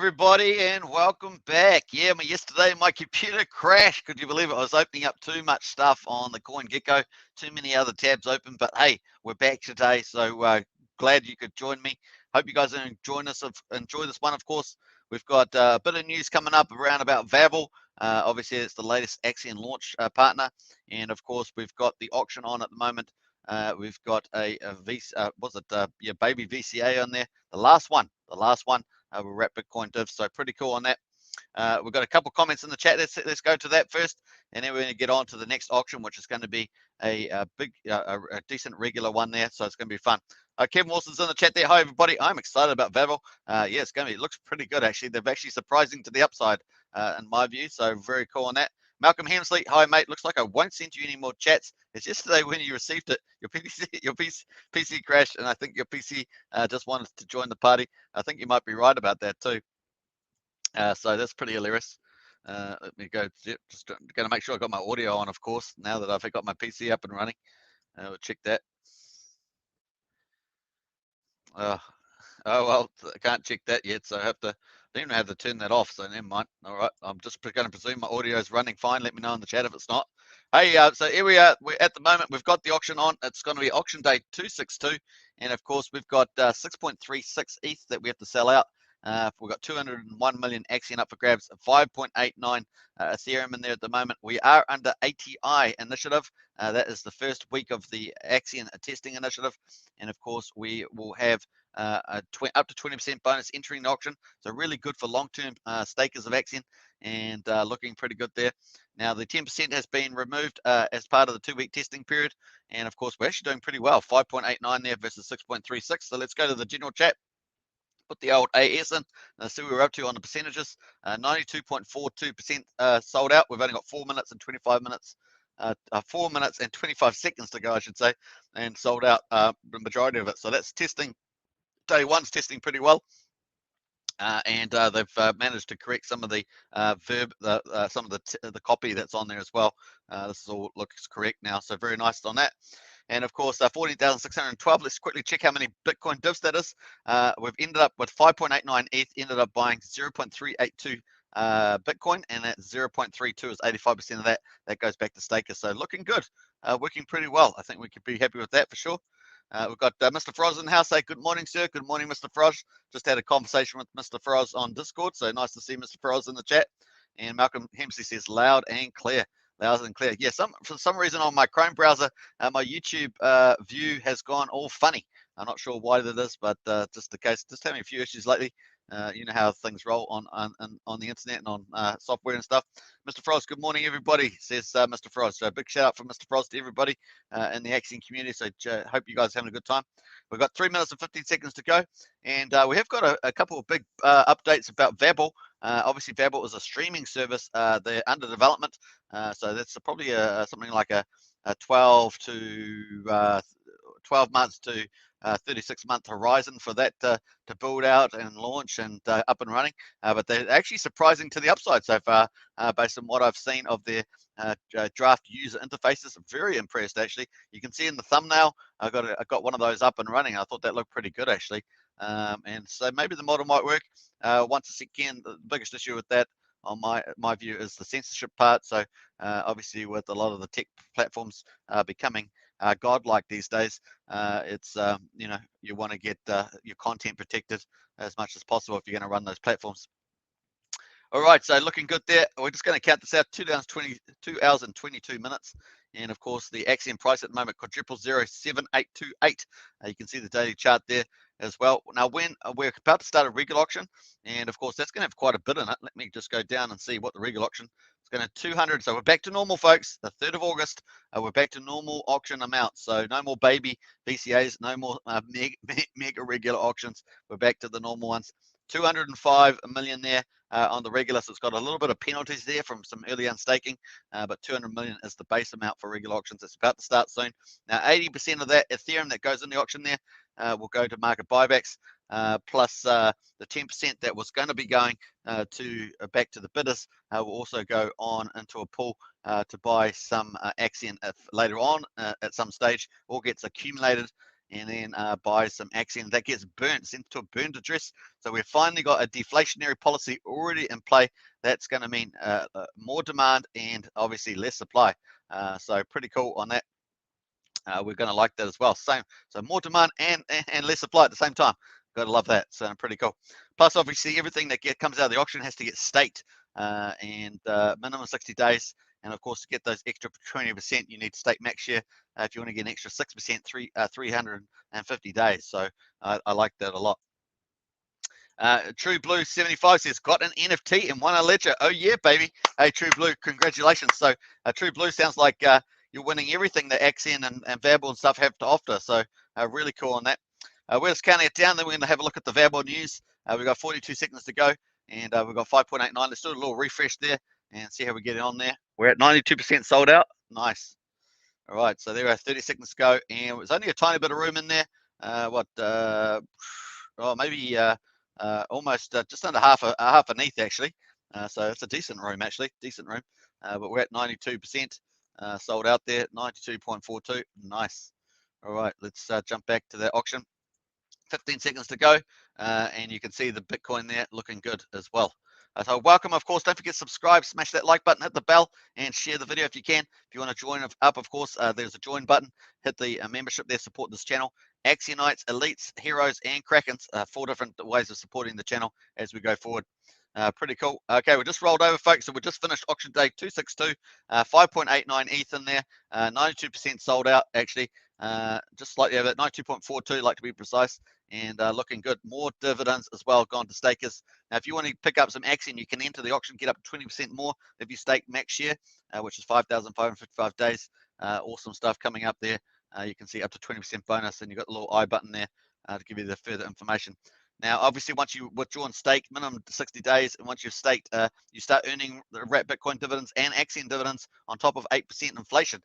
everybody, and welcome back. Yeah, yesterday my computer crashed. Could you believe it? I was opening up too much stuff on the CoinGecko, too many other tabs open. But hey, we're back today, so glad you could join me. Hope you guys enjoy this one. Of course, we've got a bit of news coming up around about Vabble. Obviously, it's the latest Axion launch partner, and of course, we've got the auction on at the moment. We've got a baby VCA on there, the last one. We'll wrap Bitcoin div, so pretty cool on that. We've got a couple comments in the chat. Let's go to that first, and then we're going to get on to the next auction, which is going to be a decent regular one there. So it's going to be fun. Kevin Wilson's in the chat there. Hi everybody. I'm excited about Vabble. Yeah, it looks pretty good actually. They're actually surprising to the upside in my view. So very cool on that. Malcolm Hemsley, hi mate. Looks like I won't send you any more chats. It's yesterday when you received it. Your PC crashed, and I think your PC just wanted to join the party. I think you might be right about that too. So that's pretty hilarious. Let me go. Just going to make sure I got my audio on, of course. Now that I've got my PC up and running, we'll check that. Oh well, I can't check that yet, so I don't even have to turn that off. So never mind. All right, I'm just going to presume my audio is running fine. Let me know in the chat if it's not. Hey, so here we are. At the moment, we've got the auction on. It's going to be auction day 262, and of course, we've got 6.36 ETH that we have to sell out. We've got 201 million Axion up for grabs, 5.89 Ethereum in there at the moment. We are under ATI initiative. That is the first week of the Axion testing initiative, and of course, we will have up to 20% bonus entering the auction. So really good for long-term stakers of Axion, and looking pretty good there. Now the 10% has been removed as part of the 2-week testing period, and of course we're actually doing pretty well, 5.89 there versus 6.36. So let's go to the general chat. Put the old AS in, see what we're up to on the percentages. 92.42% sold out. We've only got 4 minutes and 25 minutes. 4 minutes and 25 seconds to go, I should say, and sold out the majority of it. So that's testing. Day one's testing pretty well, and they've managed to correct some of the some of the copy that's on there as well. This all looks correct now, so very nice on that. And of course, 14,612. Let's quickly check how many Bitcoin divs that is. We've ended up with 5.89 ETH, ended up buying 0.382 Bitcoin, and that 0.32 is 85% of that. That goes back to stakers. So looking good, working pretty well. I think we could be happy with that for sure. We've got Mr. Froz in the house. Say good morning, sir. Good morning, Mr. Froz. Just had a conversation with Mr. Froz on Discord, so nice to see Mr. Froz in the chat. And Malcolm Hemsley says loud and clear. Loud and clear. Yeah, for some reason on my Chrome browser, my YouTube view has gone all funny. I'm not sure why that is, but just the case. Just having a few issues lately. You know how things roll on the internet and on software and stuff. Mr. Frost, good morning, everybody, says Mr. Frost. So big shout out from Mr. Frost to everybody in the Axion community. So hope you guys are having a good time. We've got 3 minutes and 15 seconds to go. And we have got a couple of big updates about Vabble. Obviously, Vabble is a streaming service. They're under development. So that's probably something like a 12 months to 36-month horizon for that to build out and launch and up and running. But they're actually surprising to the upside so far, based on what I've seen of their draft user interfaces. Very impressed, actually. You can see in the thumbnail, I got one of those up and running. I thought that looked pretty good, actually. And so maybe the model might work. Once again, the biggest issue with that, on my view, is the censorship part. So obviously, with a lot of the tech platforms becoming godlike these days, it's you want to get your content protected as much as possible if you're going to run those platforms. All right, so looking good there. We're just going to count this out. 2 hours and 22 minutes. And of course, the Axion price at the moment, quadruple 07828. You can see the daily chart there as well. Now, when we're about to start a regular auction, and of course, that's going to have quite a bit in it. Let me just go down and see what the regular auction is going to 200. So we're back to normal, folks. The 3rd of August, we're back to normal auction amounts. So no more baby VCAs, no more mega regular auctions. We're back to the normal ones. 205 million there on the regular, so it's got a little bit of penalties there from some early unstaking, but 200 million is the base amount for regular auctions. It's about to start soon. Now 80% of that Ethereum that goes in the auction there will go to market buybacks, plus the 10% that was going to be going back to the bidders will also go on into a pool to buy some Axion if later on at some stage all gets accumulated and then buy some Axion. That gets burnt, sent to a burnt address. So we've finally got a deflationary policy already in play. That's going to mean more demand and obviously less supply. So pretty cool on that. We're going to like that as well. So more demand and less supply at the same time. Got to love that. So pretty cool. Plus, obviously, everything that comes out of the auction has to get staked and minimum 60 days. And of course, to get those extra 20%, you need to stake max share. If you want to get an extra 6%, 350 days. So I like that a lot. True Blue 75 says, got an NFT and won a ledger. Oh yeah, baby. Hey, True Blue, congratulations. So True Blue sounds like you're winning everything that Axion and Vabble and stuff have to offer. So really cool on that. We're just counting it down. Then we're going to have a look at the Vabble news. We've got 42 seconds to go, and we've got 5.89. Let's do a little refresh there and see how we get on there. We're at 92% sold out. Nice. All right, so there are 30 seconds to go, and there's only a tiny bit of room in there. Maybe almost just under half an ETH actually. So it's a decent room actually, but we're at 92% sold out there, 92.42. Nice. All right, let's jump back to that auction. 15 seconds to go, and you can see the Bitcoin there looking good as well. So welcome, of course. Don't forget to subscribe, smash that like button, hit the bell, and share the video if you can. If you want to join up, of course, there's a join button. Hit the membership there, support this channel. Axionites, Elites, Heroes, and Krakens, 4 different ways of supporting the channel as we go forward. Pretty cool. Okay, we just rolled over, folks. So we just finished auction day 262, 5.89 ETH in there, 92% sold out, actually. Just slightly over 92.42, like to be precise, and looking good. More dividends as well gone to stakers. Now, if you want to pick up some Axion, you can enter the auction, get up to 20% more if you stake max share, which is 5,555 days. Awesome stuff coming up there. You can see up to 20% bonus, and you've got the little I button there to give you the further information. Now, obviously, once you withdraw and stake, minimum 60 days, and once you've staked, you start earning the wrap Bitcoin dividends and Axion dividends on top of 8% inflation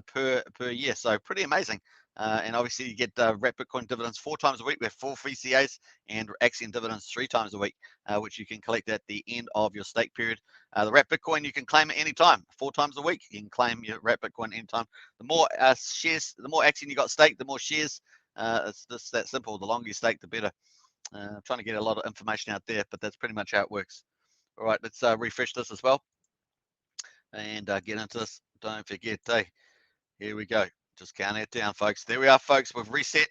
per year. So pretty amazing. And obviously, you get wrap Bitcoin dividends 4 times a week. We have 4 VCAs and Axion dividends 3 times a week, which you can collect at the end of your stake period. The wrap Bitcoin, you can claim it anytime, 4 times a week. You can claim your wrap Bitcoin anytime. The more shares, the more Axion you got staked, the more shares. It's just that simple. The longer you stake, the better. I'm trying to get a lot of information out there, but that's pretty much how it works. All right, let's refresh this as well and get into this. Don't forget, hey, here we go. Just counting it down, folks. There we are, folks. We've reset.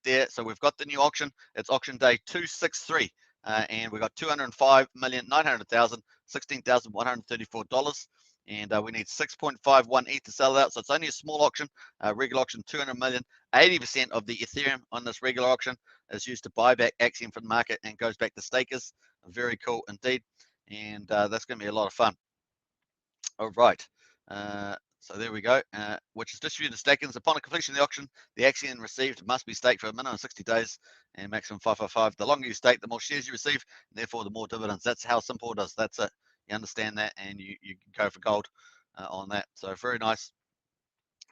There. So we've got the new auction. It's auction day 263, and we've got 205,900,000, $16,134. And we need 6.51 ETH to sell it out. So it's only a small auction, regular auction, 200 million. 80% of the Ethereum on this regular auction is used to buy back Axion from the market and goes back to stakers. Very cool indeed. And that's going to be a lot of fun. All right. So there we go, which is distributed to stakers. Upon the completion of the auction, the Axion received must be staked for a minimum of 60 days and maximum 555. The longer you stake, the more shares you receive, and therefore the more dividends. That's how simple it is. That's it. You understand that, and you go for gold on that. So very nice.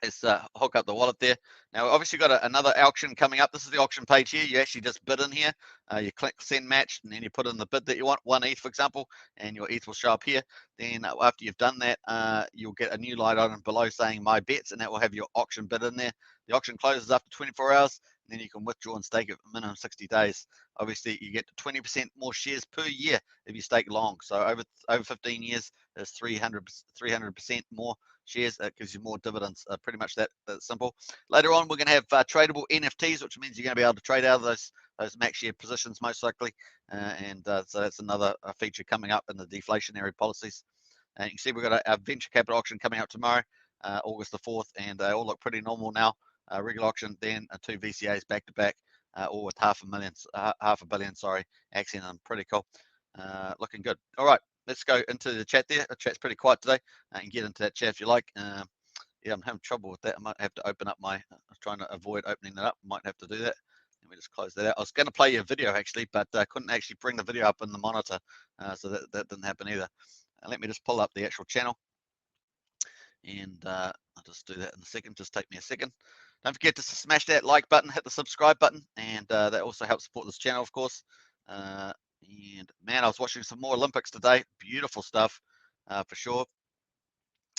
Let's hook up the wallet there. Now, obviously, got another auction coming up. This is the auction page here. You actually just bid in here. You click send match, and then you put in the bid that you want, 1 ETH, for example, and your ETH will show up here. Then after you've done that, you'll get a new light item below saying my bets, and that will have your auction bid in there. The auction closes after 24 hours, and then you can withdraw and stake it for minimum 60 days. Obviously, you get 20% more shares per year if you stake long. So over 15 years, there's 300% more shares. That gives you more dividends. Pretty much that simple. Later on, we're going to have tradable NFTs, which means you're going to be able to trade out of those max share positions most likely. So that's another feature coming up in the deflationary policies. And you can see we've got a venture capital auction coming up tomorrow, August the 4th, and they all look pretty normal now. Regular auction, then 2 VCAs back to back, all with half a billion, sorry, Axion. Pretty cool. Looking good. All right. Let's go into the chat there. The chat's pretty quiet today. You can get into that chat if you like. Yeah, I'm having trouble with that. I might have to open up I was trying to avoid opening that up. Might have to do that. Let me just close that out. I was going to play you a video actually, but I couldn't actually bring the video up in the monitor. So that didn't happen either. Let me just pull up the actual channel. And I'll just do that in a second. Just take me a second. Don't forget to smash that like button, hit the subscribe button, and that also helps support this channel, of course. And man, I was watching some more Olympics today. Beautiful stuff, for sure.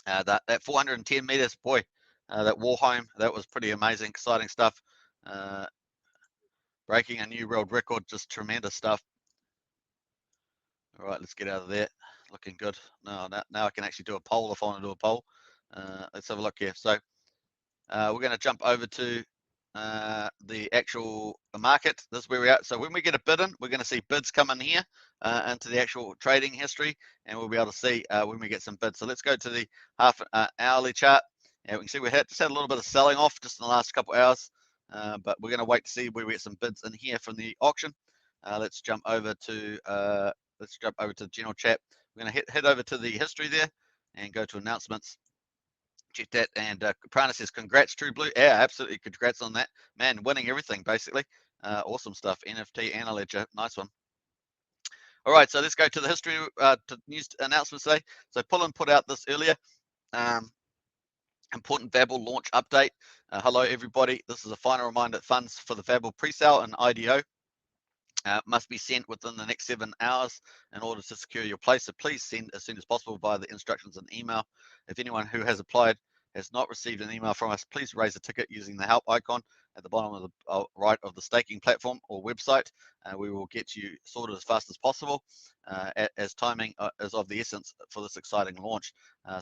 That 410 meters, boy, that Warhome, that was pretty amazing, exciting stuff. Breaking a new world record, just tremendous stuff. All right, let's get out of there. Looking good. Now I can actually do a poll if I want to do a poll. Let's have a look here. So we're going to jump over to the actual market. This is where we're at. So when we get a bid in, we're going to see bids come in here into the actual trading history, and we'll be able to see when we get some bids. So let's go to the half hourly chart. And we can see we just had a little bit of selling off just in the last couple hours, but we're going to wait to see where we get some bids in here from the auction. Let's jump over to the general chat. We're going to head over to the history there and go to announcements. Check that. And Prana says, congrats, True Blue. Yeah, absolutely. Congrats on that. Man, winning everything, basically. Awesome stuff. NFT and a ledger. Nice one. All right, so let's go to the history to news announcements today. So Pullen put out this earlier. Important Vabble launch update. Hello, everybody. This is a final reminder that funds for the Vabble pre-sale and IDO must be sent within the next 7 hours in order to secure your place. So please send as soon as possible via the instructions and email. If anyone who has applied has not received an email from us, please raise a ticket using the help icon at the bottom of the right of the staking platform or website. We will get you sorted as fast as possible, as timing is of the essence for this exciting launch.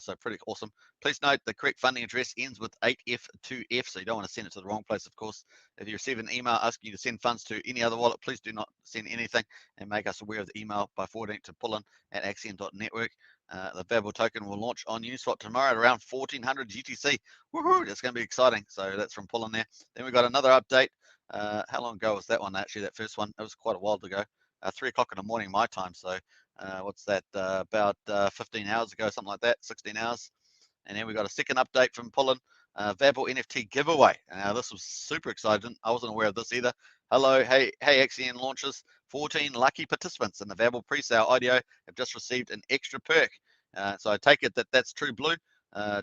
So pretty awesome. Please note the correct funding address ends with 8F2F, so you don't want to send it to the wrong place, of course. If you receive an email asking you to send funds to any other wallet, please do not send anything, and make us aware of the email by forwarding it to pullen@axion.network. The Vabble token will launch on Uniswap tomorrow at around 1400 UTC. Woohoo! That's going to be exciting. So that's from Pullen there. Then we got another update. How long ago was that one? Actually, that first one, it was quite a while ago. 3 o'clock in the morning my time. So what's that? About 15 hours ago, something like that. 16 hours. And then we got a second update from Pullen. Vabble NFT giveaway. Now this was super exciting. I wasn't aware of this either. Hello, hey Axion launches. 14 lucky participants in the Vabble pre-sale IDO have just received an extra perk. So I take it that that's True Blue.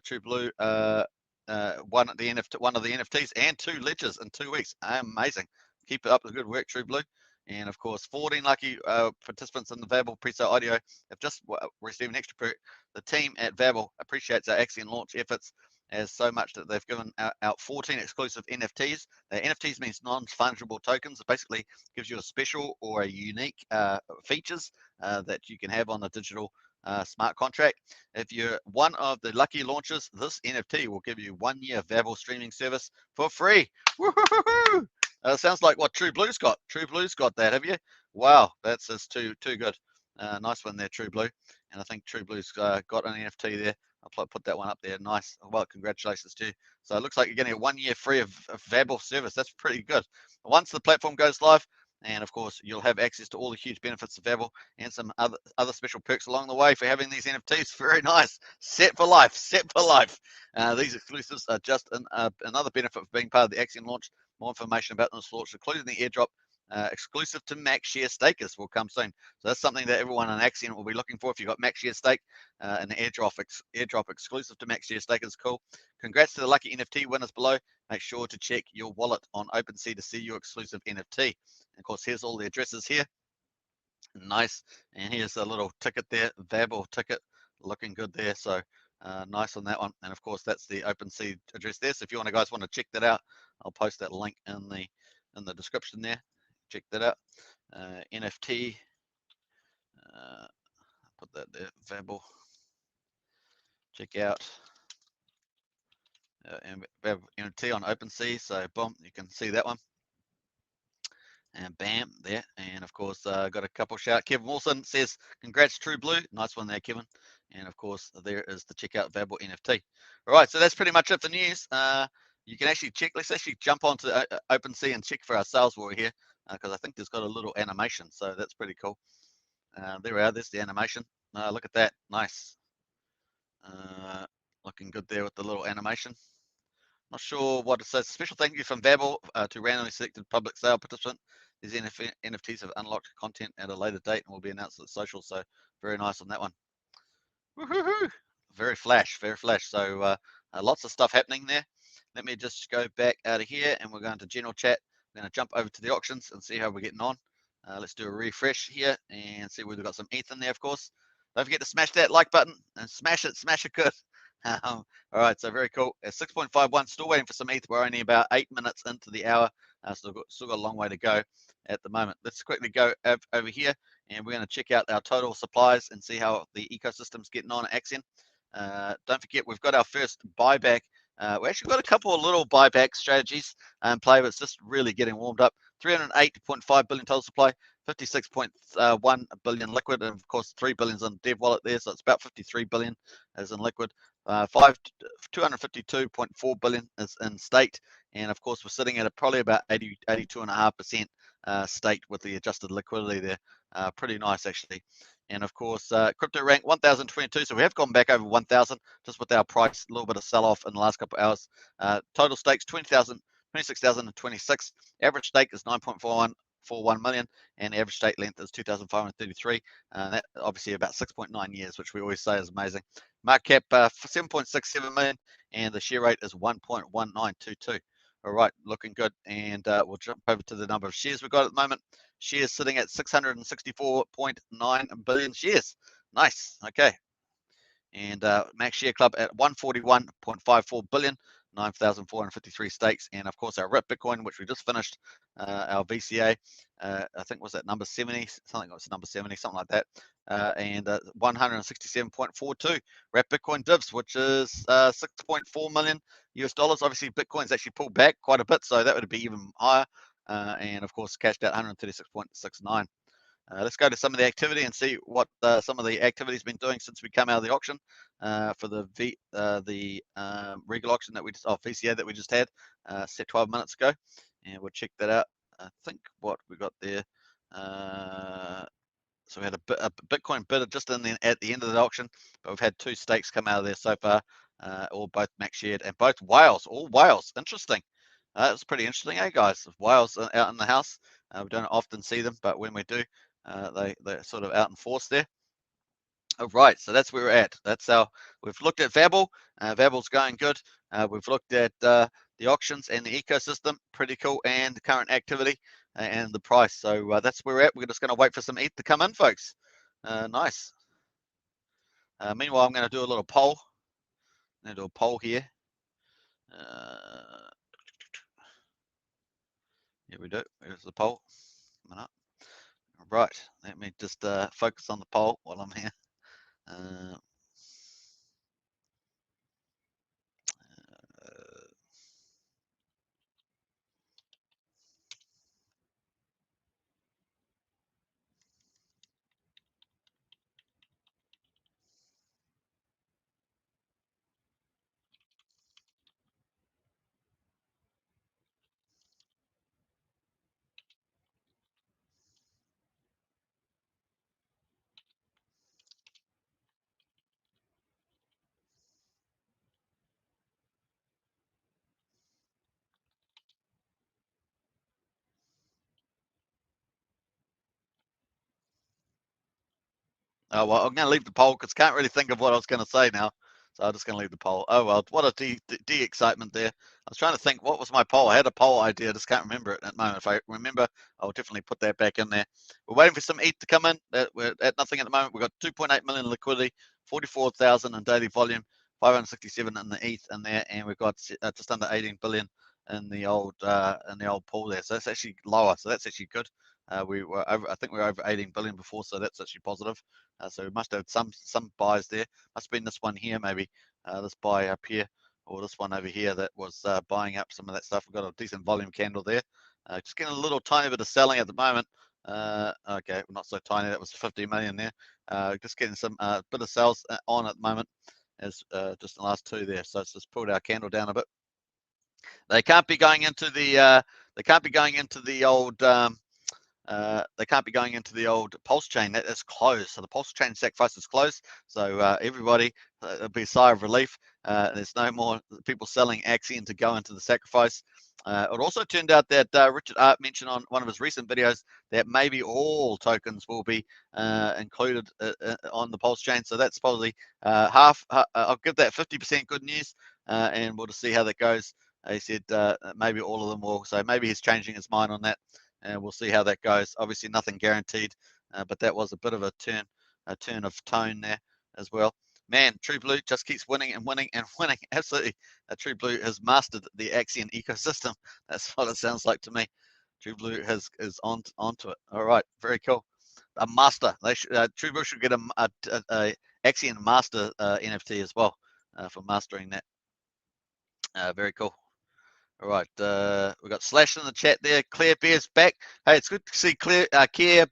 True Blue one of the NFTs and 2 ledgers in 2 weeks. Amazing. Keep it up the good work, True Blue. And of course, 14 lucky participants in the Vabble pre-sale IDO have just received an extra perk. The team at Vabble appreciates our Axion launch efforts as so much that they've given out 14 exclusive NFTs. NFTs means non-fungible tokens. It basically gives you a special or a unique features that you can have on a digital smart contract. If you're one of the lucky launchers, this NFT will give you 1 year Vabble streaming service for free. Woo-hoo-hoo-hoo! Sounds like what True Blue's got. True Blue's got that, have you? Wow, that's just too good. Nice one there, True Blue. And I think True Blue's got an NFT there. I'll put that one up there. Nice. Well, congratulations to you. So it looks like you're getting a 1 year free of Vabble service. That's pretty good. Once the platform goes live, and of course, you'll have access to all the huge benefits of Vabble and some other special perks along the way for having these NFTs. Very nice. Set for life. Set for life. These exclusives are just another benefit of being part of the Axion launch. More information about this launch, including the airdrop exclusive to max share stakers, will come soon. So that's something that everyone on Axion will be looking for. If you've got max share stake, an airdrop exclusive to max share stakers, cool. Congrats to the lucky NFT winners below. Make sure to check your wallet on OpenSea to see your exclusive NFT. And of course, here's all the addresses here. Nice. And here's a little ticket there, Vabble ticket, looking good there. So nice on that one. And of course, that's the OpenSea address there. So if you guys want to check that out, I'll post that link in the description there. Check that out. NFT. Put that there. Vabble. Check out NFT on OpenSea. So boom, you can see that one. And bam, there. And of course, got a couple shout. Kevin Wilson says, congrats, True Blue. Nice one there, Kevin. And of course, there is the checkout Vabble NFT. All right, so that's pretty much it for news. You can actually check. Let's actually jump onto OpenSea and check for our sales while we're here, because I think there's got a little animation. So that's pretty cool. There we are. There's the animation. Look at that. Nice. Looking good there with the little animation. Not sure what it says. Special thank you from Vabble to randomly selected public sale participant. These NFTs have unlocked content at a later date and will be announced at the social. So very nice on that one. Woohoo! Very flash, very flash. So lots of stuff happening there. Let me just go back out of here and we're going to general chat. We're going to jump over to the auctions and see how we're getting on. Let's do a refresh here and see whether we've got some ETH in there, of course. Don't forget to smash that like button and smash it good. All right, so very cool. At 6.51, still waiting for some ETH. We're only about 8 minutes into the hour. Still got a long way to go at the moment. Let's quickly go over here, and we're going to check out our total supplies and see how the ecosystem's getting on at Axion. Don't forget, we've got our first buyback. We actually got a couple of little buyback strategies in play, but it's just really getting warmed up. 308.5 billion total supply, 56.1 billion liquid, and of course 3 billion's on dev wallet there, so it's about 53 billion is in liquid. 252.4 billion is in state, and of course we're sitting at probably about 82.5% state with the adjusted liquidity there. Pretty nice actually. And of course, crypto rank 1022, so we have gone back over 1000 just with our price, a little bit of sell off in the last couple of hours. Total stakes 26,026. Average stake is 9.41 million, and average stake length is 2,533. That obviously about 6.9 years, which we always say is amazing. Market cap 7.67 million, and the share rate is 1.1922. All right, looking good. And we'll jump over to the number of shares we've got at the moment. Shares sitting at 664.9 billion shares. Nice. Okay. And max share club at 141.54 billion. 9,453 stakes, and of course our RIP Bitcoin, which we just finished, our VCA, I think was at number 70, something was number 70, something like that, and 167.42 RIP Bitcoin divs, which is 6.4 million US dollars. Obviously, Bitcoin's actually pulled back quite a bit, so that would be even higher, and of course cashed out 136.69. Let's go to some of the activity and see what some of the activity's been doing since we came out of the auction for the regal auction that we just, VCA that we just had set 12 minutes ago, and we'll check that out. I think what we got there. So we had a Bitcoin bid just at the end of the auction, but we've had 2 stakes come out of there so far, all both max shared and both whales, all whales. Interesting. That's pretty interesting, guys? Whales out in the house. We don't often see them, but when we do, they're sort of out in force there. All right, so that's where we're at. We've looked at Vabble. Vabble's going good. We've looked at the auctions and the ecosystem, pretty cool, and the current activity and the price. So that's where we're at. We're just going to wait for some ETH to come in, folks. Nice. Meanwhile, I'm going to do a little poll. I'm going to do a poll here. Here we do. Here's the poll. Coming up. Right, let me just focus on the poll while I'm here. Oh, well, I'm going to leave the poll because I can't really think of what I was going to say now. So I'm just going to leave the poll. Oh, well, what a de-excitement there. I was trying to think, what was my poll? I had a poll idea. I just can't remember it at the moment. If I remember, I'll definitely put that back in there. We're waiting for some ETH to come in. We're at nothing at the moment. We've got 2.8 million liquidity, 44,000 in daily volume, 567 in the ETH in there, and we've got just under 18 billion in the old pool there. So that's actually lower. So that's actually good. We were over, I think we were over 18 billion before, so that's actually positive. So we must have some buys there. Must have been this one here, maybe this buy up here, or this one over here that was buying up some of that stuff. We've got a decent volume candle there. Just getting a little tiny bit of selling at the moment. Okay, not so tiny. That was 50 million there. Just getting some bit of sales on at the moment, as just the last 2 there. So it's just pulled our candle down a bit. They can't be going into the old. They can't be going into the old Pulsechain. That is closed. So the Pulsechain Sacrifice is closed. So everybody, it'll be a sigh of relief. There's no more people selling Axion to go into the Sacrifice. It also turned out that Richard Art mentioned on one of his recent videos that maybe all tokens will be included on the Pulsechain. So that's probably half. I'll give that 50% good news, and we'll just see how that goes. He said maybe all of them will. So maybe he's changing his mind on that. And we'll see how that goes. Obviously, nothing guaranteed, but that was a bit of a turn of tone there as well. man, True Blue just keeps winning and winning and winning. Absolutely, True Blue has mastered the Axion ecosystem. That's what it sounds like to me. True Blue is onto it. All right, very cool. A master. They should, True Blue should get a Axion master NFT as well for mastering that. Very cool. All right, we got Slash in the chat there. Clear Bear's back. Hey, it's good to see Clear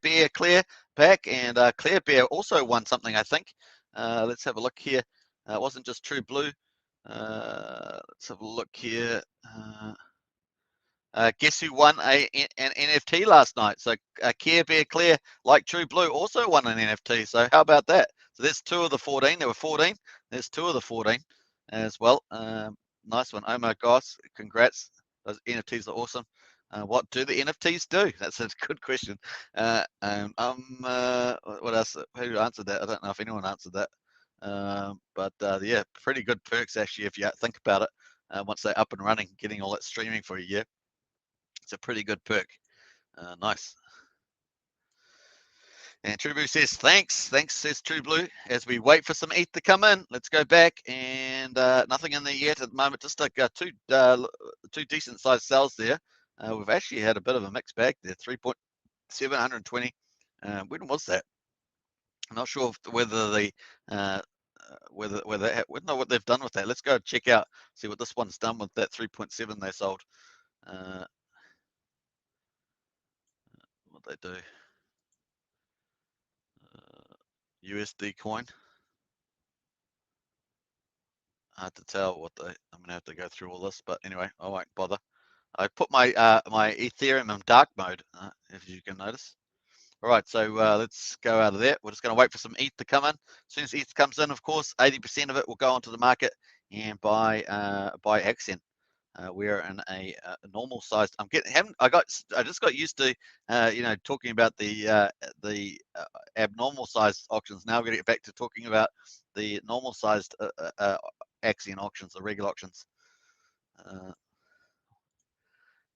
Bear back, and Clear Bear also won something, I think. Let's have a look here. It wasn't just True Blue. Let's have a look here. Guess who won an NFT last night? So Care Bear Clear, like True Blue, also won an NFT. So how about that? So there's 2 of the 14. There were 14. There's 2 of the 14 as well. Nice one. Oh my gosh, congrats. Those NFTs are awesome. What do the NFTs do? That's a good question. What else? Who answered that? I don't know if anyone answered that. Yeah, pretty good perks actually if you think about it. Once they're up and running, getting all that streaming for a year. It's a pretty good perk. Nice. And True Blue says, thanks, says True Blue. As we wait for some ETH to come in, let's go back. And nothing in there yet at the moment, just like two decent sized sells there. We've actually had a bit of a mixed bag there, 3.720. When was that? I'm not sure whether the whether we don't know what they've done with that. Let's go check out, see what this one's done with that 3.7 they sold. What they do. USD coin. Hard to tell what they. I'm gonna have to go through all this, but anyway, I won't bother. I put my my Ethereum in dark mode, if you can notice. All right, so let's go out of there. We're just going to wait for some ETH to come in. As soon as ETH comes in, of course, 80% of it will go onto the market and buy Axion. We're in a normal sized. I just got used to talking about the abnormal sized auctions. Now we're going to get back to talking about the normal sized Axion auctions, the regular auctions.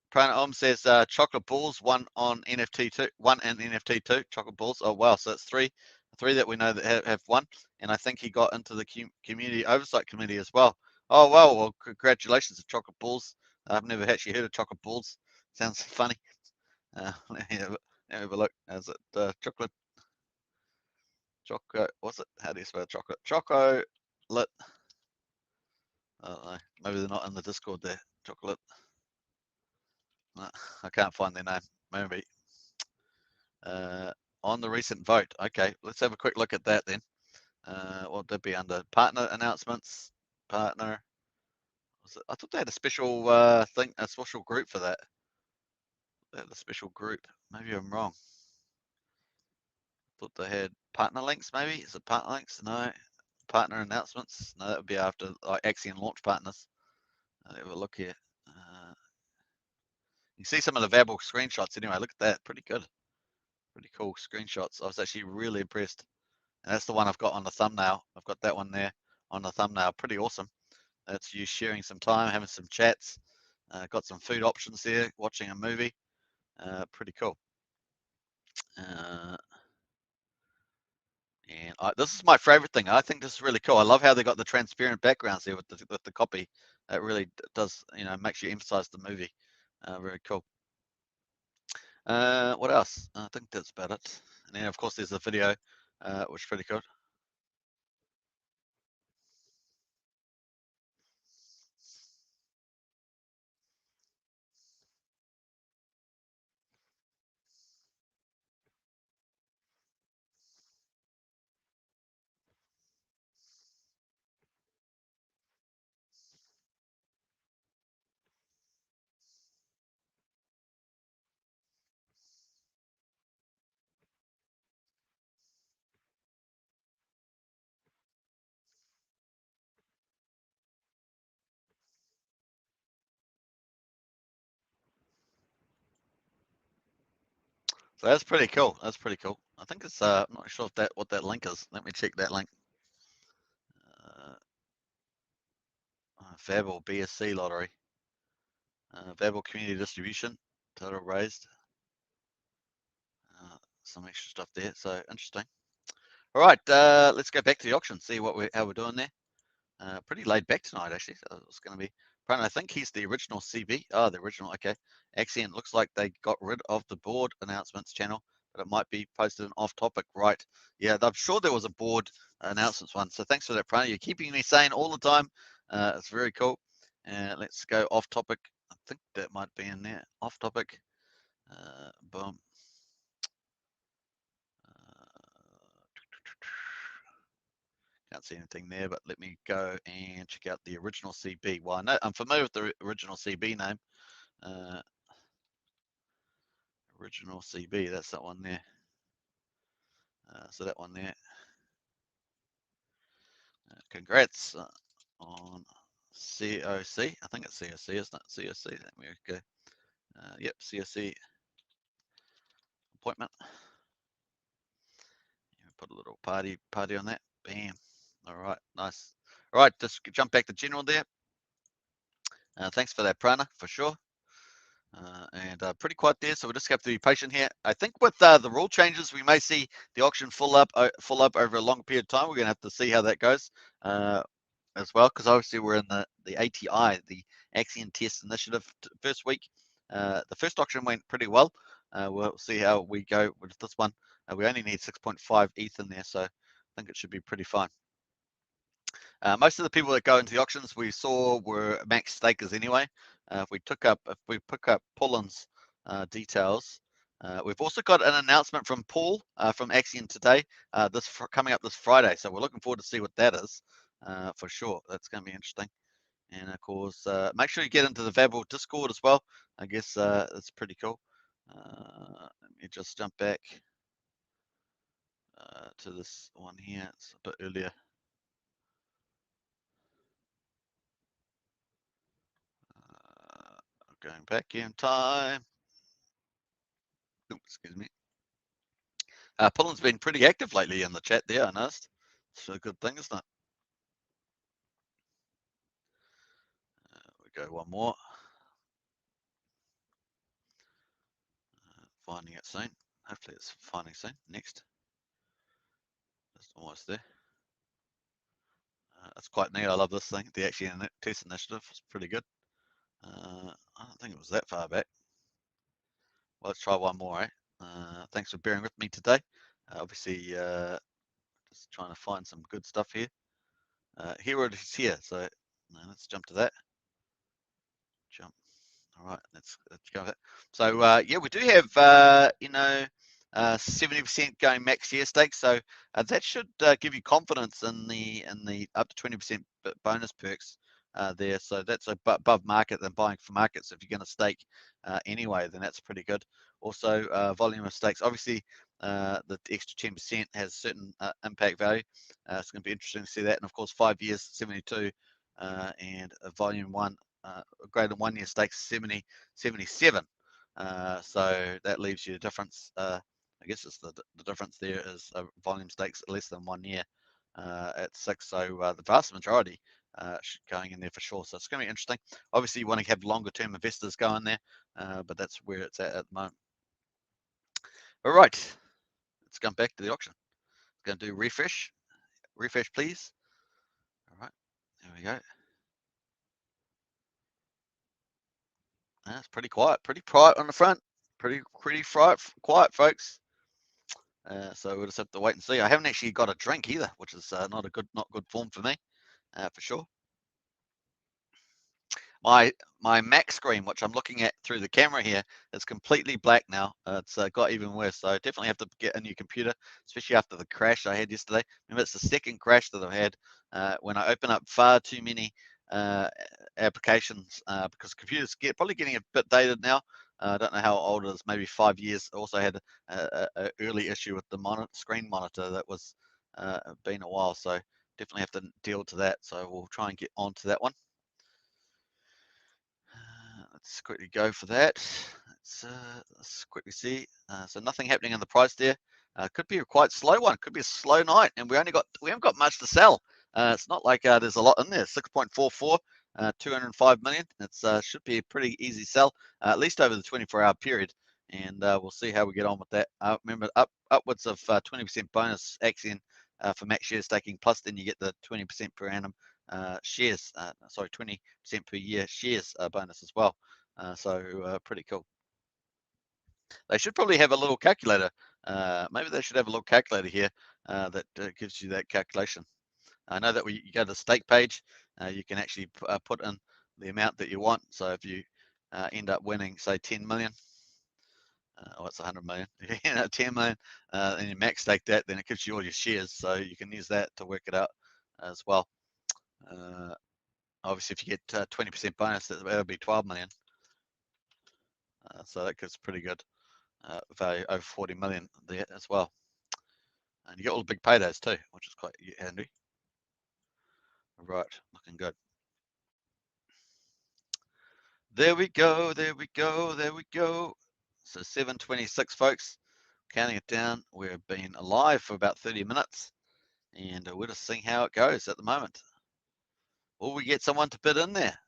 Prana Om says Chocolate Balls won on NFT two, one and NFT two. Chocolate Balls. Oh wow, so it's three that we know that have won, and I think he got into the community oversight committee as well. Oh wow, well congratulations to Chocolate Balls. I've never actually heard of Chocolate Balls. Sounds funny. Let me have a look. Is it chocolate? Choco? What's it? How do you spell chocolate? Choco lit. I don't know. Maybe they're not in the Discord there. Chocolate. I can't find their name. Maybe. On the recent vote. Okay, let's have a quick look at that then. What would that be under? Partner announcements. Partner. I thought they had a special thing, a special group for that. They had a special group. Maybe I'm wrong. Thought they had partner links. Maybe is it partner links? No. Partner announcements. No, that would be after like Axion launch partners. I'll have a look here. You see some of the Vabble screenshots anyway. Look at that. Pretty good. Pretty cool screenshots. I was actually really impressed. And that's the one I've got on the thumbnail. I've got that one there on the thumbnail. Pretty awesome. That's you sharing some time, having some chats. Got some food options there, watching a movie. Pretty cool. And this is my favorite thing. I think this is really cool. I love how they got the transparent backgrounds there with the copy. It really does, makes you emphasize the movie. Very cool. What else? I think that's about it. And then, of course, there's the video, which is pretty cool. So that's pretty cool. That's pretty cool. I think it's I'm not sure if what that link is. Let me check that link. Vabble BSC lottery. Vabble community distribution. Total raised. Some extra stuff there. So interesting. All right, let's go back to the auction, see how we're doing there. Pretty laid back tonight, actually. So it's going to be, I think he's the original CB. Oh, the original, okay. Axion, looks like they got rid of the board announcements channel, but it might be posted an off topic, right? Yeah, I'm sure there was a board announcements one. So thanks for that, Prana. You're keeping me sane all the time. It's very cool. Let's go off topic. I think that might be in there. Off topic. Boom. Can't see anything there, but let me go and check out the original CB. Well, I know I'm familiar with the original CB name. Original CB, that's that one there. So that one there. Congrats on COC. I think it's COC, isn't it? COC. There we go. Yep, COC appointment. Put a little party on that. Bam. All right, nice. All right, just jump back to general there. Thanks for that, Prana, for sure. And pretty quiet there, so we'll just have to be patient here. I think with the rule changes, we may see the auction full up over a long period of time. We're going to have to see how that goes as well, because obviously we're in the ATI, the Axion Test Initiative first week. The first auction went pretty well. We'll see how we go with this one. We only need 6.5 ETH in there, so I think it should be pretty fine. Most of the people that go into the auctions we saw were max stakers anyway. If we pick up Pullen's details, we've also got an announcement from Paul from Axion today. Coming up this Friday, so we're looking forward to see what that is for sure. That's going to be interesting. And of course, make sure you get into the Vabble Discord as well. I guess it's pretty cool. Let me just jump back to this one here. It's a bit earlier. Going back in time. Ooh, excuse me. Pullen's been pretty active lately in the chat there, I noticed. It's a good thing, isn't it? We go one more. Finding it soon. Hopefully it's finding soon. Next. Just almost there. It's quite neat. I love this thing. The Axion Test Initiative is pretty good. I don't think it was that far back. Well, let's try one more, eh? Thanks for bearing with me today. Obviously, just trying to find some good stuff here. Here it is here. So let's jump to that. Jump. All right, let's go with it. So yeah, we do have 70% going max year stake. So that should give you confidence in the up to 20% bonus perks there. So that's above market than buying for market. So if you're going to stake anyway, then that's pretty good. Also, volume of stakes. Obviously, the extra 10% has certain impact value. It's going to be interesting to see that. And of course, 5 years, 72, and volume 1. Greater than 1 year stakes 77. So that leaves you a difference. I guess it's the difference there is volume stakes less than 1 year at 6. So the vast majority going in there for sure. So it's going to be interesting. Obviously, you want to have longer term investors go in there, but that's where it's at the moment. All right, let's come back to the auction. Going to do refresh. Refresh, please. All right, there we go. It's pretty quiet on the front. Pretty quiet, folks. So we'll just have to wait and see. I haven't actually got a drink either, which is not good form for me, for sure. My Mac screen, which I'm looking at through the camera here, is completely black now. It's got even worse. So I definitely have to get a new computer, especially after the crash I had yesterday. Remember, it's the second crash that I've had when I open up far too many applications because computers probably getting a bit dated now. I don't know how old it is, maybe 5 years. I also had an early issue with the screen monitor that was been a while. So definitely have to deal to that. So we'll try and get onto that one. Let's quickly go for that. Let's quickly see. So nothing happening in the price there. Could be a quite slow one. Could be a slow night, and we haven't got much to sell. It's not like there's a lot in there. 6.44, 205 million. It's should be a pretty easy sell, at least over the 24-hour period. And we'll see how we get on with that. Remember, upwards of 20% bonus Axion for max share staking, plus then you get the 20% per annum shares, sorry, 20% per year shares bonus as well. So pretty cool. They should probably have a little calculator. Maybe they should have a little calculator here that gives you that calculation. I know that when you go to the stake page, you can actually put in the amount that you want. So if you end up winning, say, 10 million, oh, it's 100 million, 10 million, and you max stake that, then it gives you all your shares. So you can use that to work it out as well. Obviously, if you get 20% bonus, that'll be 12 million. So that gives pretty good value, over 40 million there as well. And you get all the big paydays too, which is quite handy. Right, looking good. There we go, there we go, there we go. So 7:26, folks. Counting it down. We've been alive for about 30 minutes, and we're just seeing how it goes at the moment. Will we get someone to bid in there?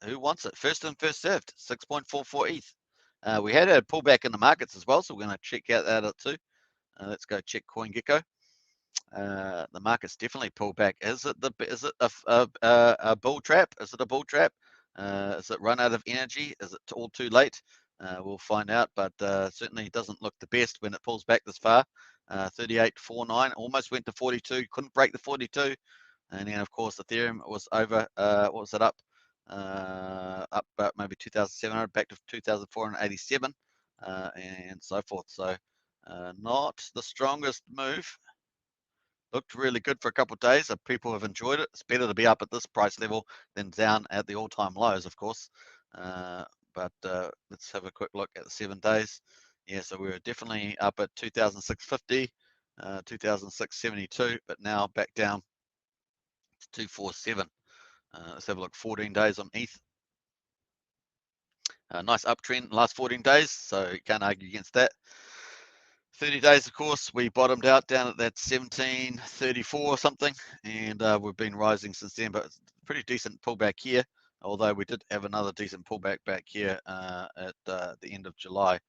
Who wants it? First in, first served. 6.44 ETH. We had a pullback in the markets as well, so we're going to check out that too. Let's go check CoinGecko. The market's definitely pulled back. Is it a bull trap? Is it a bull trap? Is it run out of energy? Is it all too late? We'll find out, but certainly doesn't look the best when it pulls back this far. 38.49, almost went to 42, couldn't break the 42, and then of course Ethereum was over. What was it up? Up about maybe 2,700, back to 2,487, and so forth. So not the strongest move. Looked really good for a couple of days. So people have enjoyed it. It's better to be up at this price level than down at the all-time lows, of course. But let's have a quick look at the 7 days. Yeah, so we were definitely up at 2,650, 2,672, but now back down to 247. Let's have a look. 14 days on ETH. Nice uptrend last 14 days, so you can't argue against that. 30 days, of course, we bottomed out down at that 1734 or something, and we've been rising since then, but it's a pretty decent pullback here, although we did have another decent pullback back here at the end of July.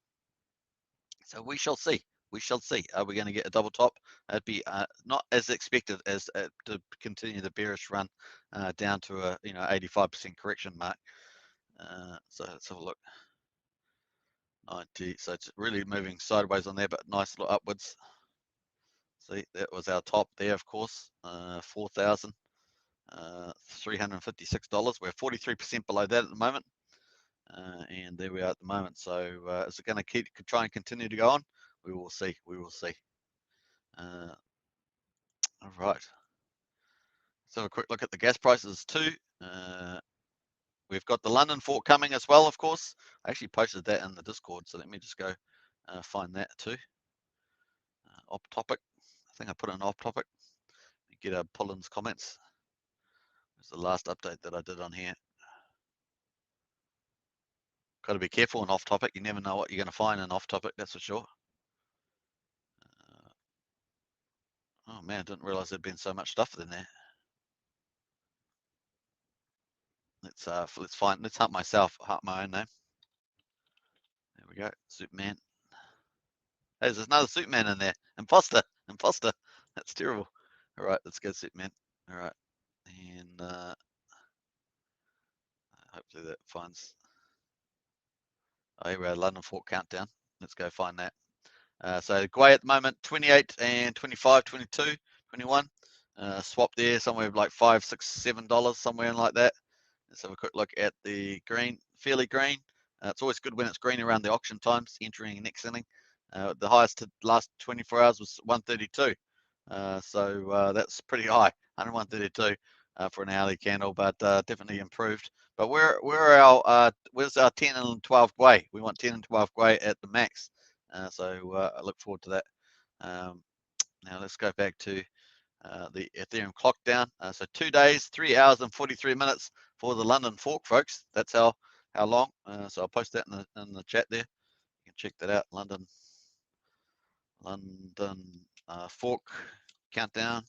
So we shall see. We shall see. Are we going to get a double top? It'd be not as expected as to continue the bearish run down to a 85% correction mark. So let's have a look. 90. So it's really moving sideways on there, but nice little upwards. See, that was our top there, of course. $4,356. We're 43% below that at the moment. And there we are at the moment. So is it going to try and continue to go on? We will see. We will see. All right. Let's have a quick look at the gas prices too. We've got the London fork coming as well, of course. I actually posted that in the Discord, so let me just go find that too. Off topic. I think I put an off topic. Get Pollen's comments. It's the last update that I did on here. Got to be careful on off topic. You never know what you're going to find in off topic, that's for sure. Oh man, I didn't realize there'd been so much stuff in there. Let's hunt my own name. There we go, Superman. Hey, there's another Superman in there. Imposter. That's terrible. All right, let's go Superman. All right, and hopefully that finds. Oh, here we are, London Fork countdown. Let's go find that. So Gwei at the moment, 28 and 25, 22, 21. Swap there somewhere like $5, $6, $7, somewhere in like that. Let's have a quick look at the green, fairly green. It's always good when it's green around the auction times, entering next inning. The highest to last 24 hours was 132. So that's pretty high, 132 for an hourly candle, but definitely improved. But where's our 10 and 12 Gwei? We want 10 and 12 Gwei at the max. So I look forward to that. Now let's go back to the Ethereum clock down. So 2 days, 3 hours and 43 minutes for the London fork, folks. That's how long. So I'll post that in the chat there. You can check that out. London fork countdown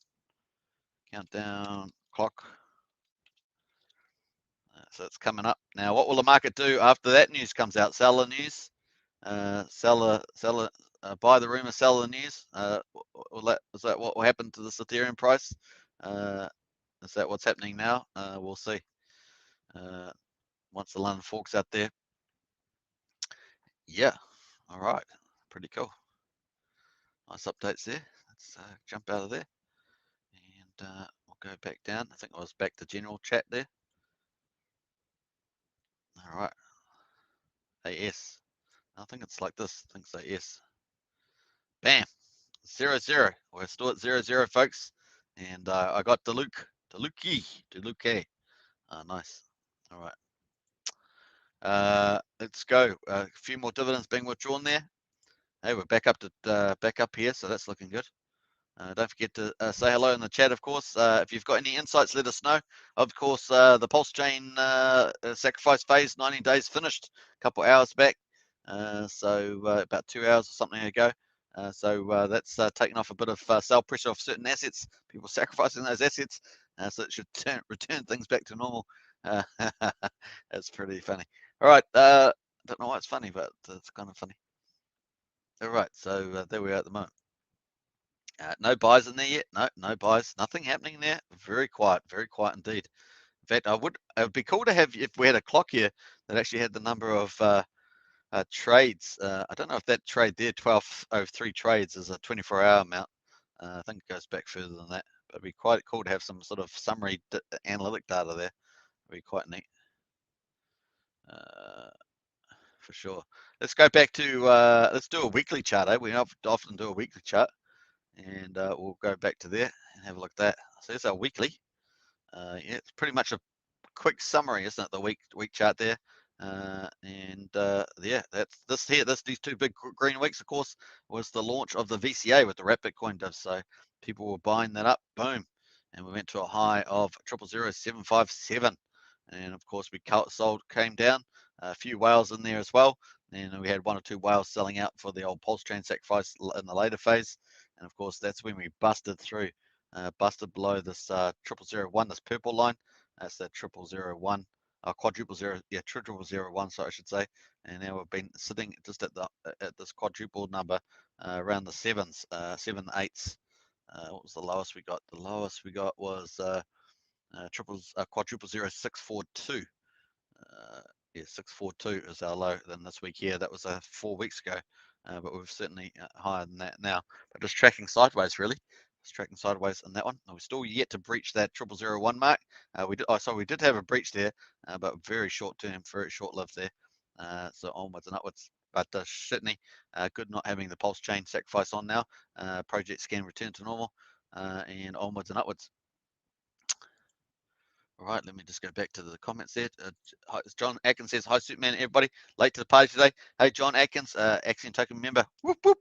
clock. So it's coming up. Now, what will the market do after that news comes out? Seller news. Seller buy the rumor, sell the news. Is that what will happen to this Ethereum price? Is that what's happening now? We'll see. Once the London fork's out there. Yeah. All right. Pretty cool. Nice updates there. Let's jump out of there. And we'll go back down. I think I was back to general chat there. All right. AS. I think it's like this. I think it's AS. Bam. 0-0. We're still at 0-0, folks. And I got Deluke. Nice. All right. Let's go. A few more dividends being withdrawn there. Hey, we're back up here, so that's looking good. Don't forget to say hello in the chat, of course. If you've got any insights, let us know. Of course, the Pulsechain sacrifice phase, 90 days finished a couple hours back. So about 2 hours or something ago. So that's taken off a bit of sell pressure off certain assets, people sacrificing those assets. So it should return things back to normal. That's pretty funny. All right. Don't know why it's funny, but it's kind of funny. All right. So there we are at the moment. No buys in there yet. No buys. Nothing happening there. Very quiet indeed. In fact, it would be cool to have, if we had a clock here that actually had the number of trades. I don't know if that trade there, 1203 trades, is a 24-hour amount. I think it goes back further than that. But it'd be quite cool to have some sort of summary analytic data there. It'd be quite neat. For sure. Let's go back to, let's do a weekly chart. We often do a weekly chart. And we'll go back to there and have a look at that. So there's our weekly. Yeah, it's pretty much a quick summary, isn't it? The week chart there. Yeah, that's this here. These two big green weeks, of course, was the launch of the VCA with the wrap Bitcoin div. So people were buying that up. Boom, and we went to a high of 0.00757. And of course, we came down. A few whales in there as well. And we had 1 or 2 whales selling out for the old Pulsechain sacrifice in the later phase. And of course, that's when we busted through, busted below this 0001, this purple line. That's that 0001, quadruple zero, yeah, 0001, so I should say. And now we've been sitting just at this quadruple number around the 7s, 7 8s. What was the lowest we got? The lowest we got was quadruple 0642. Yeah, 642 is our low than this week here. That was 4 weeks ago, but we're certainly higher than that now. But just tracking sideways, really. Just tracking sideways on that one. We're still yet to breach that 0001 mark. We did have a breach there, but very short term, very short lived there. So onwards and upwards. But certainly good not having the Pulsechain sacrifice on now. Projects can return to normal and onwards and upwards. All right, let me just go back to the comments there. John Atkins says, hi, Superman, everybody. Late to the party today. Hey, John Atkins, Axion Token member. Whoop, whoop.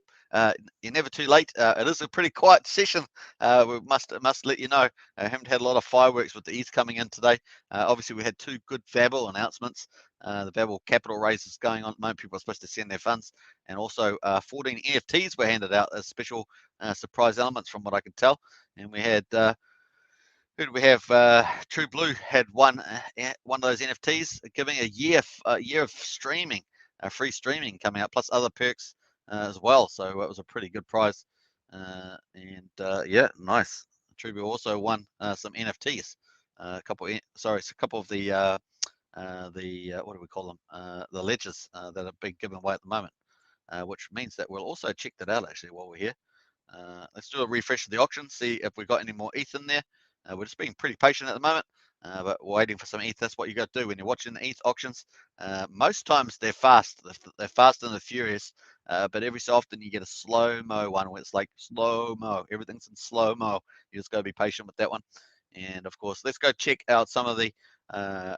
You're never too late. It is a pretty quiet session. We must let you know. I haven't had a lot of fireworks with the ETH coming in today. Obviously, we had 2 good Vabble announcements. The Vabble capital raise is going on at the moment. People are supposed to send their funds. And also 14 NFTs were handed out as special surprise elements from what I can tell. And we had... who do we have? True Blue had one of those NFTs, giving a year of streaming, free streaming coming out, plus other perks as well. So it was a pretty good prize. Yeah, nice. True Blue also won some NFTs, a couple of the what do we call them? The ledgers that are being given away at the moment, which means that we'll also check that out actually while we're here. Let's do a refresh of the auction, see if we've got any more ETH in there. We're just being pretty patient at the moment, but we're waiting for some ETH. That's what you got to do when you're watching the ETH auctions. Most times they're fast. They're fast and they're furious, but every so often you get a slow-mo one where it's like slow-mo. Everything's in slow-mo. You just got to be patient with that one. And of course, let's go check out some of the, I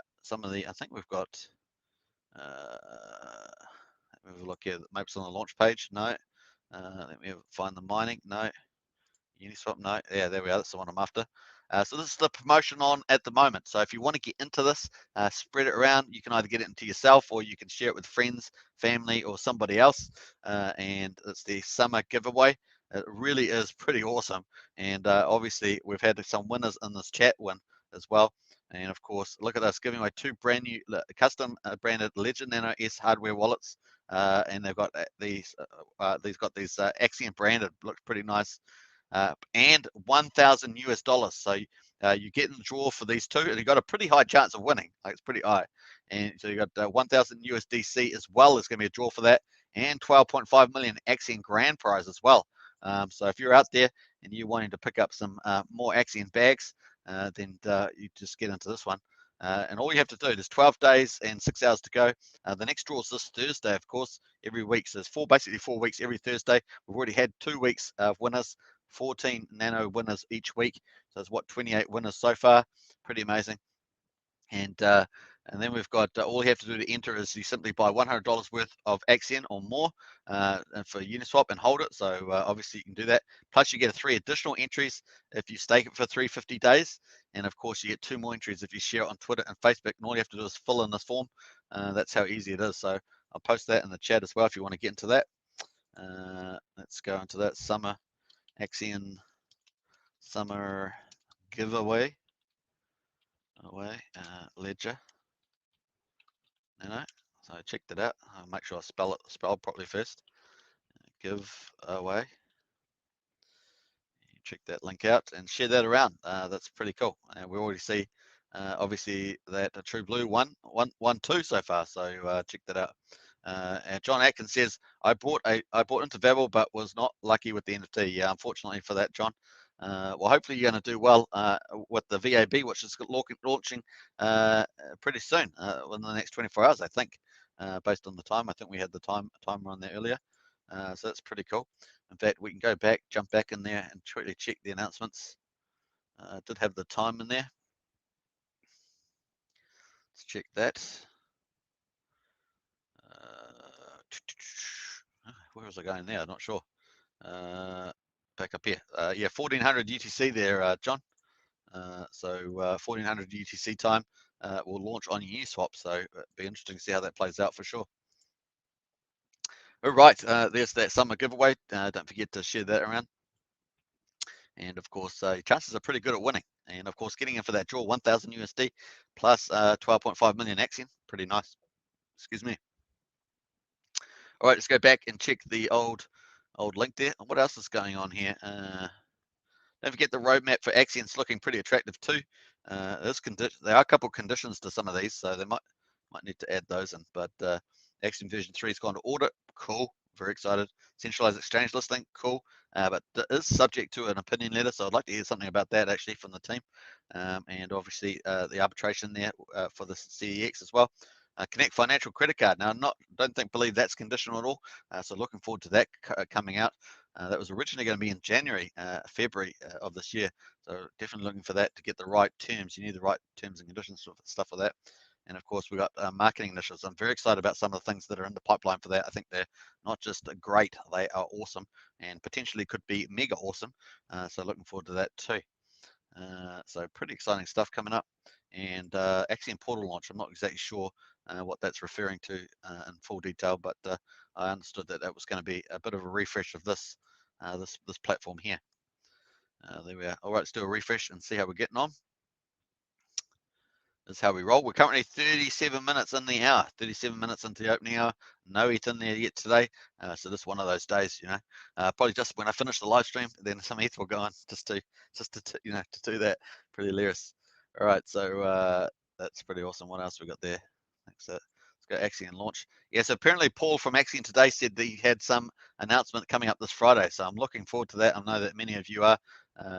think we've got, let me have a look here. Maybe it's on the launch page. No. Let me find the mining. No. Uniswap. No. Yeah, there we are. That's the one I'm after. So this is the promotion on at the moment. So if you want to get into this, spread it around. You can either get it into yourself or you can share it with friends, family, or somebody else. And it's the summer giveaway. It really is pretty awesome. And obviously, we've had some winners in this chat win as well. And of course, look at us giving away 2 brand new custom branded Ledger Nano S hardware wallets, and they've got these Axion branded, looks pretty nice, and $1,000 US. So you get in the draw for these 2, and you got a pretty high chance of winning. Like, it's pretty high. And so you got 1,000 USDC as well. There's going to be a draw for that, and 12.5 million Axion grand prize as well. So if you're out there and you're wanting to pick up some more Axion bags, then you just get into this one. And all you have to do, there's 12 days and 6 hours to go. The next draw is this Thursday, of course, every week. So there's basically 4 weeks every Thursday. We've already had 2 weeks of winners, 14 nano winners each week. So it's 28 winners so far. Pretty amazing. And then we've got all you have to do to enter is you simply buy $100 worth of Axion or more for Uniswap and hold it. So obviously you can do that. Plus you get 3 additional entries if you stake it for 350 days. And of course you get 2 more entries if you share it on Twitter and Facebook. And all you have to do is fill in this form. That's how easy it is. So I'll post that in the chat as well if you want to get into that. Let's go into that Axion summer giveaway. Ledger. So I checked it out. I'll make sure I spell properly first. Give away. You check that link out and share that around. That's pretty cool. And we already see, obviously, that a True Blue won 2 so far. So check that out. And John Atkins says, I bought into Vabble, but was not lucky with the NFT. Yeah, unfortunately for that, John. Well, hopefully you're going to do well with the VAB, which is launching pretty soon, within the next 24 hours, I think, based on the time. I think we had the timer on there earlier. So that's pretty cool. In fact, we can go back, jump back in there and quickly check the announcements. I did have the time in there. Let's check that. Where was I going there? I'm not sure. Back up here. Yeah, 1400 UTC there, John. So 1400 UTC time will launch on Uniswap. So it'll be interesting to see how that plays out for sure. All right, there's that summer giveaway. Don't forget to share that around. And of course, your chances are pretty good at winning. And of course, getting in for that draw, 1,000 USD plus 12.5 million Axion. Pretty nice. Excuse me. All right, let's go back and check the old link there. What else is going on here? Don't forget the roadmap for Axion's looking pretty attractive too. There are a couple of conditions to some of these, so they might need to add those in. But Axion version 3 has gone to audit. Cool. Very excited. Centralized exchange listing. Cool. But it is subject to an opinion letter, so I'd like to hear something about that actually from the team. And obviously the arbitration there for the CEX as well. Connect financial credit card. Now, believe that's conditional at all. So looking forward to that coming out. That was originally going to be in January, February of this year. So definitely looking for that to get the right terms. You need the right terms and conditions, stuff for that. And of course, we've got marketing initiatives. I'm very excited about some of the things that are in the pipeline for that. I think they're not just great, they are awesome and potentially could be mega awesome. So looking forward to that too. So pretty exciting stuff coming up. And Axion portal launch, I'm not exactly sure what that's referring to in full detail, but I understood that was going to be a bit of a refresh of this platform here. There we are. All right, let's do a refresh and see how we're getting on. This is how we roll. We're currently 37 minutes in the hour, 37 minutes into the opening hour. No ETH in there yet today. So this is one of those days, probably just when I finish the live stream, then some ETH will go on just to do that. Pretty hilarious. All right, so that's pretty awesome. What else we got there? Let's go Axion launch. Yes, apparently Paul from Axion today said that he had some announcement coming up this Friday. So I'm looking forward to that. I know that many of you are.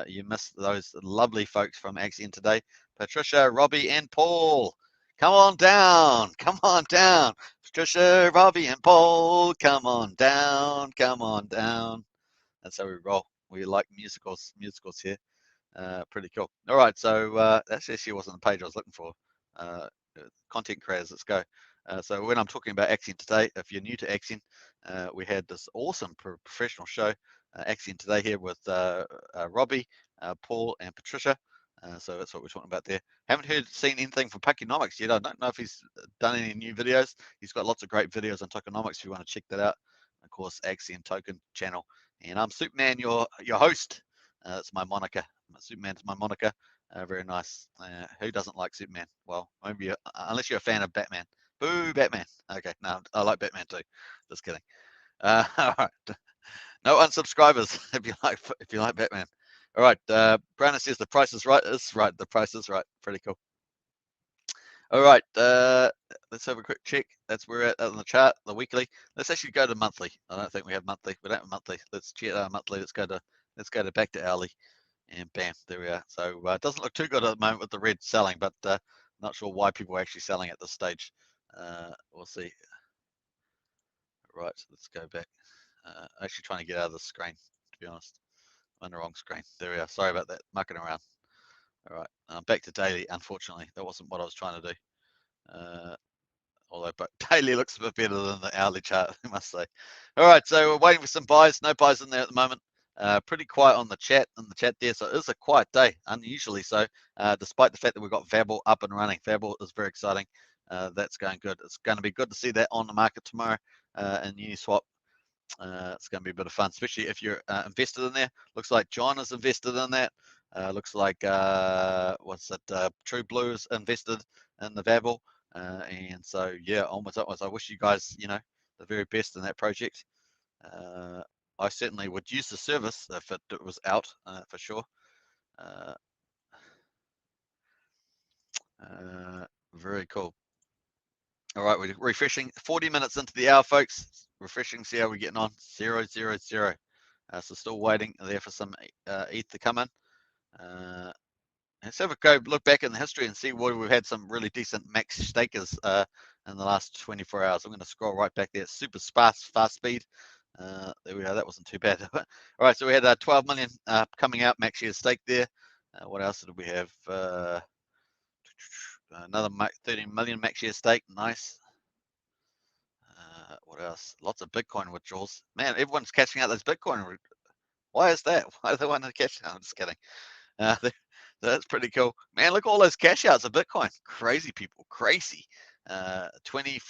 You missed those lovely folks from Axion today. Patricia, Robbie, and Paul. Come on down. Come on down. Patricia, Robbie, and Paul. Come on down. Come on down. That's how we roll. We like musicals here. Pretty cool. All right, so that actually wasn't the page I was looking for. Content creators, let's go. So when I'm talking about Axion today, if you're new to Axion, we had this awesome professional show, Axion today here with Robbie, Paul, and Patricia. So that's what we're talking about there. Haven't seen anything from Puckonomics yet. I don't know if he's done any new videos. He's got lots of great videos on tokenomics if you want to check that out. Of course, Axion Token channel. And I'm Superman, your host. That's my moniker. Superman's my moniker. Very nice. Who doesn't like Superman? Well, maybe unless you're a fan of Batman. Boo, Batman. Okay, no, I like Batman too. Just kidding. All right. No unsubscribers if you like Batman. All right. Brandon says the price is right. It's right. The price is right. Pretty cool. All right. Let's have a quick check. That's where we're at on the chart, the weekly. Let's actually go to monthly. I don't think we have monthly. We don't have monthly. Let's check our monthly. Let's go to back to hourly. And bam, there we are. So it doesn't look too good at the moment with the red selling, but not sure why people are actually selling at this stage. We'll see. Right, let's go back. Actually trying to get out of the screen, to be honest. I'm on the wrong screen. There we are. Sorry about that, mucking around. All right, back to daily. Unfortunately, that wasn't what I was trying to do. Although, but daily looks a bit better than the hourly chart, I must say. All right, so we're waiting for some buys. No buys in there at the moment. Pretty quiet on the chat there. So it is a quiet day, unusually so. Despite the fact that we've got Vabble up and running, Vabble is very exciting. That's going good. It's going to be good to see that on the market tomorrow in Uniswap. It's going to be a bit of fun, especially if you're invested in there. Looks like John is invested in that. Looks like True Blue is invested in the Vabble. And so, yeah, onwards. I wish you guys, the very best in that project. I certainly would use the service if it was out, for sure. Very cool. All right, we're refreshing. 40 minutes into the hour, folks. Refreshing, see how we're getting on. 0, 0, 0. So still waiting there for some ETH to come in. Let's have a look back in the history and see where we've had some really decent max stakers in the last 24 hours. I'm going to scroll right back there. Super fast speed. There we go. That wasn't too bad. All right, so we had 12 million coming out max share stake there. What else did we have? Another 13 million max share stake. Nice. What else? Lots of Bitcoin withdrawals. Man, everyone's cashing out those Bitcoin. Why is that? Why do they want to cash out? I'm just kidding. That's pretty cool. Man, look at all those cash outs of Bitcoin. Crazy people, crazy. 28.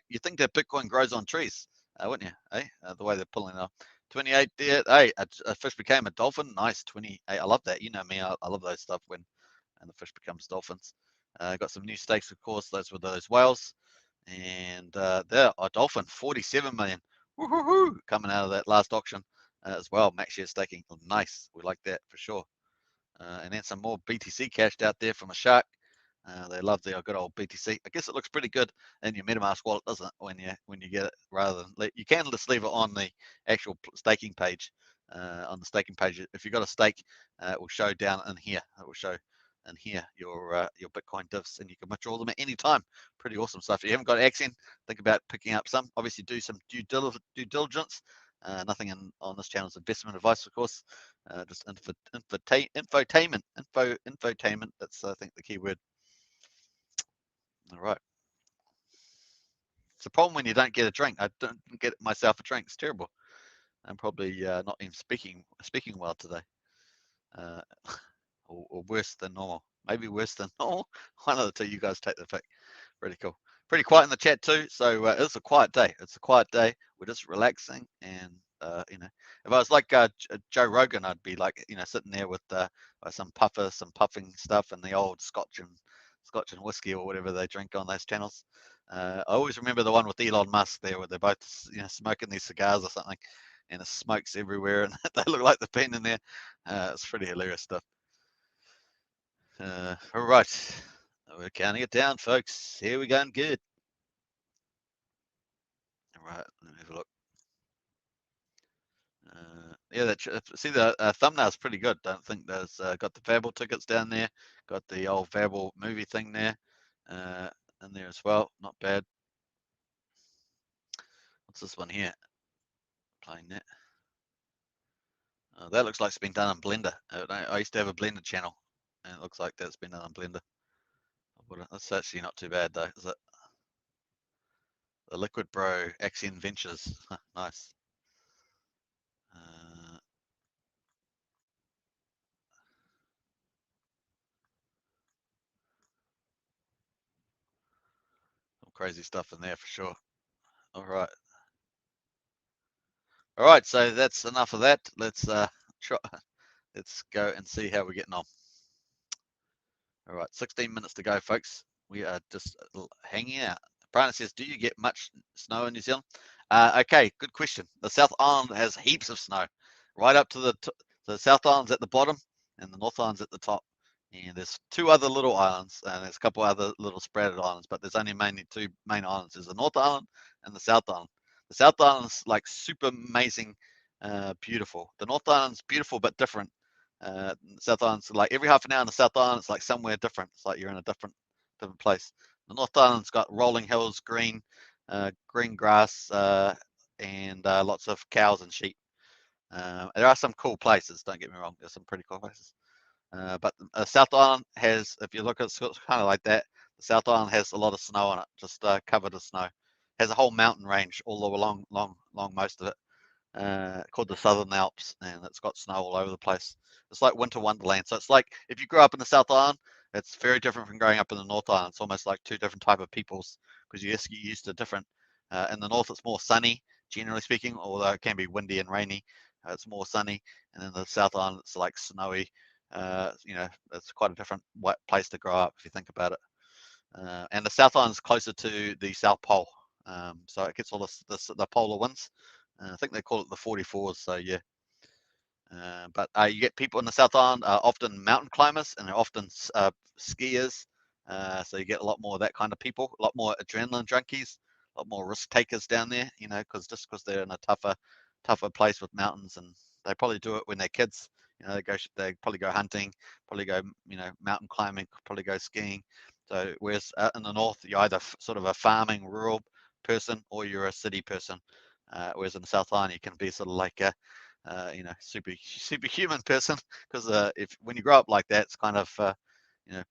You think that Bitcoin grows on trees, wouldn't you? The way they're pulling it off. 28 there. Hey, a fish became a dolphin. Nice. 28. I love that. You know me. I love those stuff when the fish becomes dolphins. Got some new stakes, of course. Those were those whales. And there, a dolphin, 47 million. Woohoo! Coming out of that last auction as well. Max share staking. Nice. We like that for sure. And then some more BTC cashed out there from a shark. They love their good old BTC. I guess it looks pretty good in your MetaMask wallet, doesn't it? When you get it, rather than you can just leave it on the actual staking page. On the staking page, if you've got a stake, it will show down in here. It will show in here your Bitcoin diffs, and you can withdraw them at any time. Pretty awesome stuff. If you haven't got Axion, think about picking up some. Obviously, do some due diligence. Nothing on this channel is investment advice, of course. Just infotainment. That's I think the key word. All right. It's a problem when you don't get a drink. I don't get myself a drink. It's terrible. I'm probably not even speaking well today, or worse than normal. Maybe worse than normal. One of the two. You guys take the pick. Pretty cool. Pretty quiet in the chat too. So it's a quiet day. It's a quiet day. We're just relaxing, and if I was like Joe Rogan, I'd be like, sitting there with some puffing stuff, and the old Scotch and whiskey or whatever they drink on those channels. I always remember the one with Elon Musk there, where they're both smoking these cigars or something, and the smoke's everywhere, and they look like they've been in there. It's pretty hilarious stuff. All right. We're counting it down, folks. Here we go, good. All right, let me have a look. Yeah, see the thumbnail's pretty good. Don't think there's got the Vabble tickets down there. Got the old Vabble movie thing there in there as well. Not bad. What's this one here? Playing that. That looks like it's been done on Blender. I used to have a Blender channel, and it looks like that's been done on Blender. That's actually not too bad though, is it? The Liquid Bro Axion Ventures. Nice. Some crazy stuff in there for sure. All right. All right, so that's enough of that. Let's try. Let's go and see how we're getting on. All right, 16 minutes to go, folks. We are just hanging out. Brian says, do you get much snow in New Zealand? Okay, good question. The South Island has heaps of snow, right up to the South Island's at the bottom, and the North Island's at the top. And there's two other little islands, and there's a couple other little spreaded islands, but there's only mainly two main islands. There's the North Island and the South Island. The South Island's like super amazing, beautiful. The North Island's beautiful but different. South Island's like every half an hour in the South Island, it's like somewhere different. It's like you're in a different place. The North Island's got rolling hills, green grass, and lots of cows and sheep. There are some cool places. Don't get me wrong. There's some pretty cool places. But South Island has, if you look at it's kind of like that, the South Island has a lot of snow on it, just covered with snow. Has a whole mountain range all along most of it, called the Southern Alps, and it's got snow all over the place. It's like winter wonderland. So it's like if you grew up in the South Island, it's very different from growing up in the North Island. It's almost like two different type of peoples because you just get used to different. In the north, it's more sunny, generally speaking, although it can be windy and rainy. It's more sunny, and in the South Island, it's like snowy. It's quite a different place to grow up if you think about it. And the South Island is closer to the South Pole, so it gets all the polar winds. I think they call it the 44s. So yeah. But you get people in the South Island are often mountain climbers and they're often skiers. So you get a lot more of that kind of people, a lot more adrenaline junkies, a lot more risk takers down there. Because they're in a tougher place with mountains, and they probably do it when they're kids. They probably go hunting, probably go mountain climbing, probably go skiing. So whereas in the north, you're either sort of a farming rural person or you're a city person. Whereas in the South Island, you can be sort of like a superhuman person, because when you grow up like that, it's kind of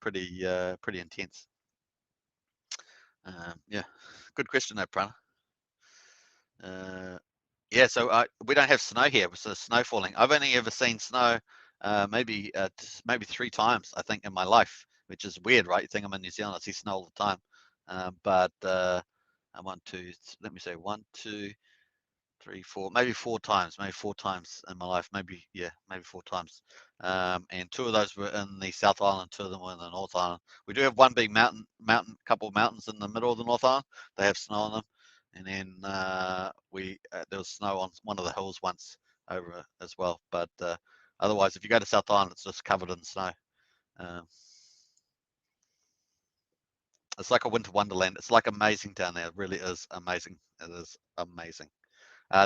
pretty intense. Yeah, good question though, Prana. Yeah, so we don't have snow here, so snow falling. I've only ever seen snow maybe 3 times, I think, in my life, which is weird, right? You think I'm in New Zealand, I see snow all the time. But I'm on two, let me say 1, 2, 3, 4, maybe 4 times, in my life, maybe 4 times. And 2 of those were in the South Island, 2 of them were in the North Island. We do have one big couple of mountains in the middle of the North Island. They have snow on them, and then there was snow on one of the hills once over as well. But otherwise, if you go to South Island, it's just covered in snow. It's like a winter wonderland. It's like amazing down there. It really is amazing. It is amazing.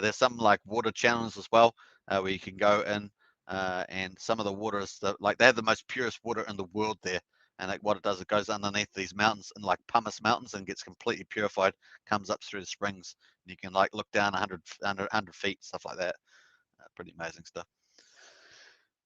There's some like water channels as well, where you can go in, and some of the water is they have the most purest water in the world there. And like what it does, it goes underneath these mountains in like pumice mountains and gets completely purified, comes up through the springs, and you can like look down 100 feet, stuff like that. Pretty amazing stuff.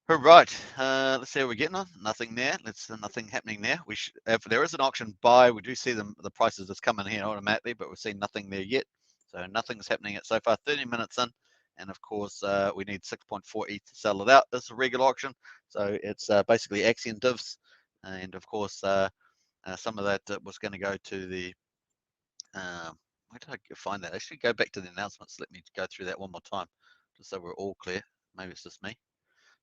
All right, let's see how we're getting on. Nothing there. Nothing happening there. If there is an auction buy, we do see the prices that's coming here automatically, but we've seen nothing there yet. So nothing's happening so far. 30 minutes in, and of course we need 6.4 ETH to settle it out. This is a regular auction, so it's basically Axion divs, and of course some of that was going to go to the. Where did I find that? Actually, go back to the announcements. Let me go through that one more time, just so we're all clear. Maybe it's just me.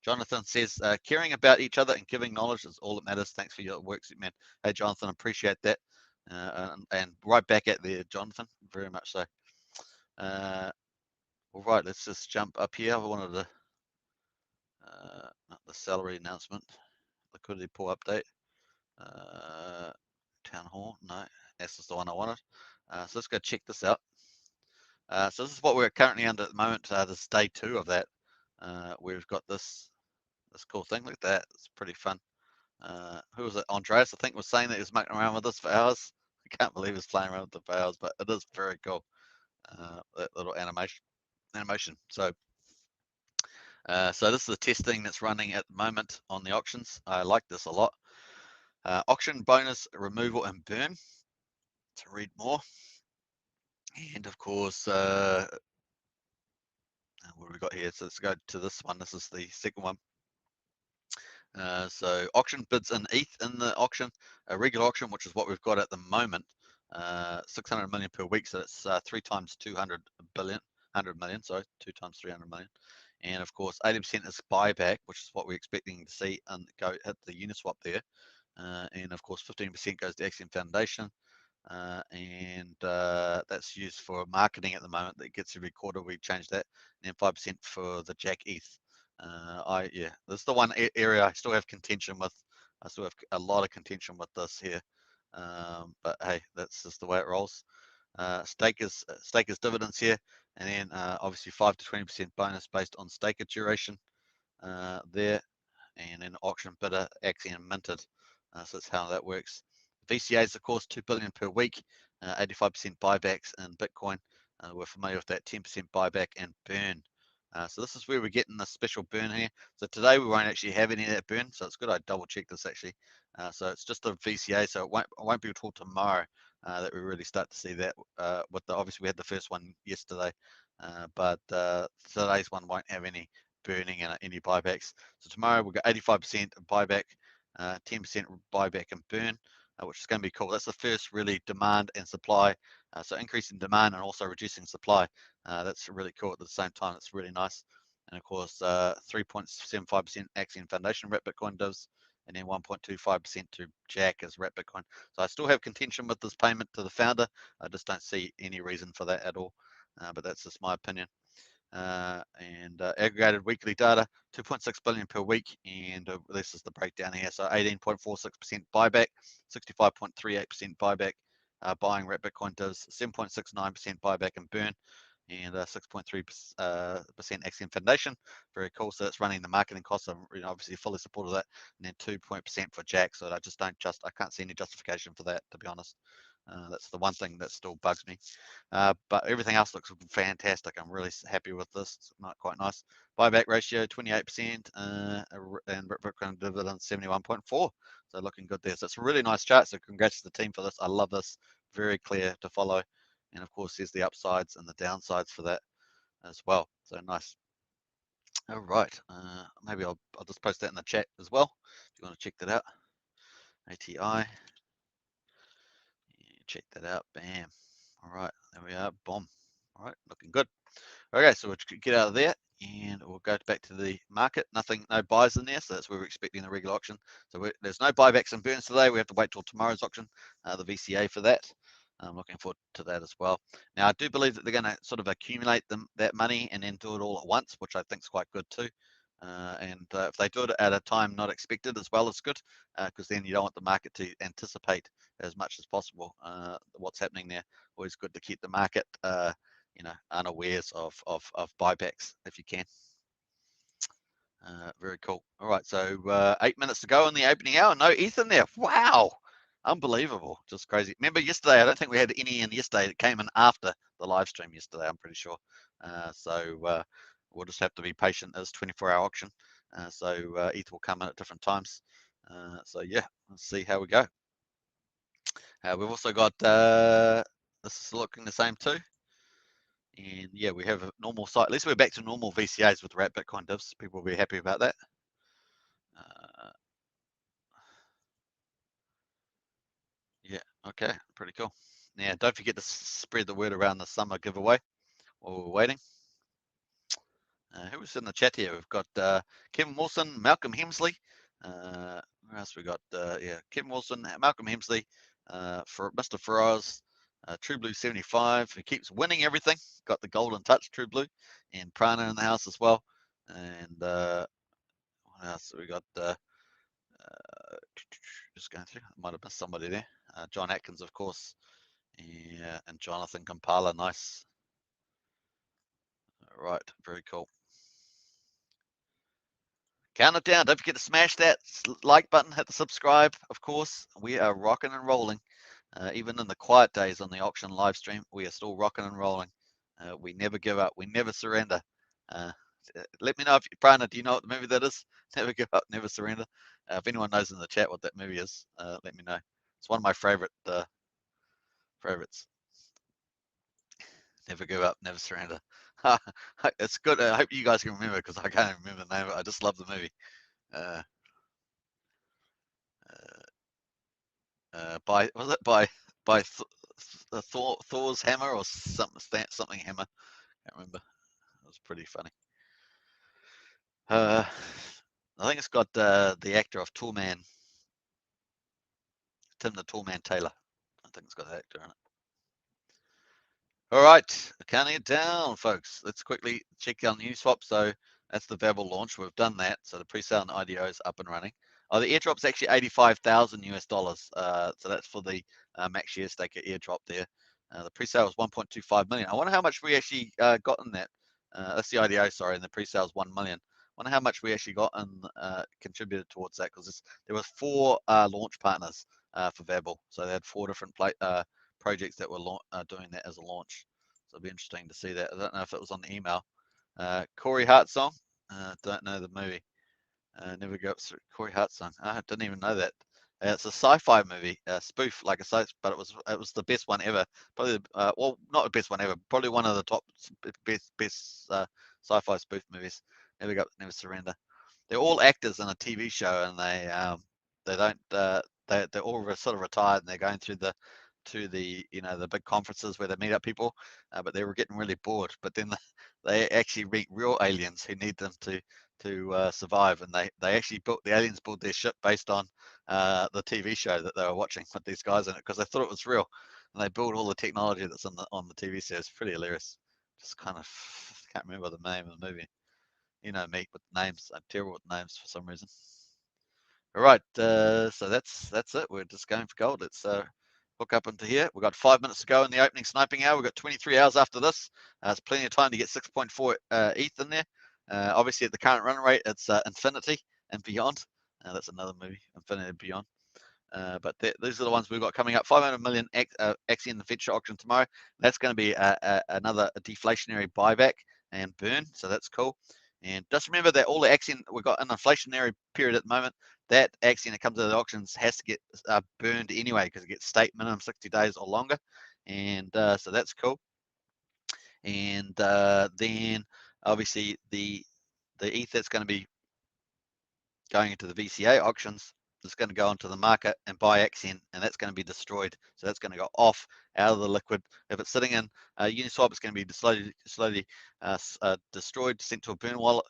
Jonathan says, caring about each other and giving knowledge is all that matters. Thanks for your work, man. Hey, Jonathan, appreciate that. And right back at there, Jonathan, very much so. All right, let's just jump up here. I wanted to, not the salary announcement, liquidity pool update. Town hall, no, that's just the one I wanted. So let's go check this out. So this is what we're currently under at the moment. This is day 2 of that. We've got this cool thing. Look at that. It's pretty fun. Who was it? Andreas, I think, was saying that he was mucking around with this for hours. I can't believe he's playing around with it for hours, but it is very cool. That little animation. So this is the testing that's running at the moment on the auctions. I like this a lot. Auction bonus removal and burn. To read more, and of course, what have we got here? So let's go to this one. This is the second one. So auction bids in ETH in the auction, a regular auction, which is what we've got at the moment, 600 million per week. So it's 3 times 200 billion, 100 million, sorry, 2 times 300 million. And of course, 80% is buyback, which is what we're expecting to see and go hit the Uniswap there. and of course 15% goes to Axion Foundation. And that's used for marketing at the moment. That gets every quarter. We change that, and then 5% for the Jack ETH. Yeah, this is the one area I still have contention with. I still have a lot of contention with this here, but hey, that's just the way it rolls. Stake is dividends here, and then obviously 5 to 20% bonus based on staker duration there, and then auction bidder Axion minted. So that's how that works. VCAs, of course, 2 billion per week, 85% buybacks in Bitcoin. We're familiar with that 10% buyback and burn. So this is where we're getting the special burn here. So today we won't actually have any of that burn. So it's good I double check this actually. So it's just a VCA. So it won't be until tomorrow that we really start to see that. With the obviously we had the first one yesterday, but today's one won't have any burning and any buybacks. So tomorrow we've got 85% buyback, 10% buyback and burn, which is going to be cool. That's the first really demand and supply. So increasing demand and also reducing supply. That's really cool at the same time. It's really nice. And of course, 3.75% Axion Foundation wrap Bitcoin does, and then 1.25% to Jack as wrap Bitcoin. So I still have contention with this payment to the founder. I just don't see any reason for that at all. But that's just my opinion. And aggregated weekly data, 2.6 billion per week, and this is the breakdown here. So 18.46% buyback, 65.38% buyback, buying wrap Bitcoin does 7.69% buyback and burn, and 6.3% Axion Foundation. Very cool. So that's running the marketing costs. I'm obviously fully supportive of that, and then 2% for Jack. So I can't see any justification for that, to be honest. That's the one thing that still bugs me. But everything else looks fantastic. I'm really happy with this. It's not quite nice. Buyback ratio 28%, and Bitcoin dividend 71.4. So looking good there. So it's a really nice chart. So congrats to the team for this. I love this. Very clear to follow. And of course, there's the upsides and the downsides for that as well. So nice. All right. Maybe I'll just post that in the chat as well if you want to check that out. ATI. Check that out. Bam. All right, there we are. Boom. All right, looking good. Okay, so we'll get out of there and we'll go back to the market. No buys in there, so that's where we're expecting the regular auction. So there's no buybacks and burns today. We have to wait till tomorrow's auction, the VCA for that. I'm looking forward to that as well. Now, I do believe that they're going to sort of accumulate that money and then do it all at once, which I think is quite good too. And if they do it at a time not expected as well, it's good, because then you don't want the market to anticipate as much as possible what's happening there. Always good to keep the market unawares of buybacks if you can. Very cool. All right, so 8 minutes to go in the opening hour. No ETH in there. Wow, unbelievable. Just crazy. Remember yesterday, I don't think we had any in yesterday. It came in after the live stream yesterday, I'm pretty sure. So we'll just have to be patient. It's 24-hour auction. So ETH will come in at different times. So yeah, let's see how we go. We've also got, this is looking the same too. And yeah, we have a normal site. At least we're back to normal VCAs with wrap Bitcoin divs. People will be happy about that. Yeah, okay, pretty cool. Now, don't forget to spread the word around the summer giveaway while we're waiting. Who's in the chat here? We've got Kevin Wilson, Malcolm Hemsley. Where else we got? Yeah, Kevin Wilson, Malcolm Hemsley, for Mr. Faraz, True Blue 75, who keeps winning everything. Got the golden touch, True Blue, and Prana in the house as well. And what else? We got just going through. I might have missed somebody there. John Atkins, of course. Yeah, and Jonathan Kampala, nice. All right, very cool. Count it down. Don't forget to smash that like button, hit the subscribe, of course. We are rocking and rolling. Even in the quiet days on the auction live stream, we are still rocking and rolling. We never give up. We never surrender. Let me know if Prana, do you know what the movie that is? Never give up, never surrender. If anyone knows in the chat what that movie is, let me know. It's one of my favorites. Never give up, never surrender. It's good. I hope you guys can remember because I can't remember the name of it. I just love the movie. Was it by Thor's hammer or something hammer? Can't remember. It was pretty funny. I think it's got the actor of Toolman. Tim the Toolman Taylor. I think it's got that actor in it. All right, counting it down, folks. Let's quickly check on Uniswap. So that's the Vabble launch. We've done that. So the pre-sale and IDO is up and running. Oh, the airdrop's actually $85,000 US. So that's for the max share staker airdrop there. The pre-sale was 1.25 million. I wonder how much we actually got in that. That's the IDO, sorry, and the pre-sale is 1 million. I wonder how much we actually got and contributed towards that, because there was 4 launch partners for Vabble. So they had 4 different projects that were doing that as a launch. So it'll be interesting to see that. I don't know if it was on the email. Corey Hart song. Don't know the movie. Never go up through Corey Hart song. I didn't even know that. It's a sci-fi movie, spoof, like a sci, but it was the best one ever. Probably, well, not the best one ever. Probably one of the top best sci-fi spoof movies. Never surrender. They're all actors in a TV show, and they don't they're all sort of retired, and they're going through the the big conferences where they meet up people, but they were getting really bored. But then they actually meet real aliens who need them to survive, and they actually the aliens built their ship based on the TV show that they were watching with these guys in it, because they thought it was real, and they built all the technology that's on the TV series. It's pretty hilarious. Just kind of can't remember the name of the movie. You know me with names. I'm terrible with names for some reason. All right, so that's it. We're just going for gold. Let's hook up into here. We've got 5 minutes to go in the opening sniping hour. We've got 23 hours after this. It's plenty of time to get 6.4 ETH in there. Obviously, at the current run rate, it's Infinity and Beyond. That's another movie, Infinity and Beyond. But these are the ones we've got coming up. 500 million Axion in the future auction tomorrow. That's going to be another deflationary buyback and burn, so that's cool. And just remember that all the Axion, we've got an inflationary period at the moment. That Axion that comes to the auctions has to get burned anyway, because it gets state minimum 60 days or longer. And so that's cool. And then obviously the ETH that's going to be going into the VCA auctions is going to go onto the market and buy Axion, and that's going to be destroyed. So that's going to go off out of the liquid. If it's sitting in Uniswap, it's going to be slowly destroyed, sent to a burn wallet.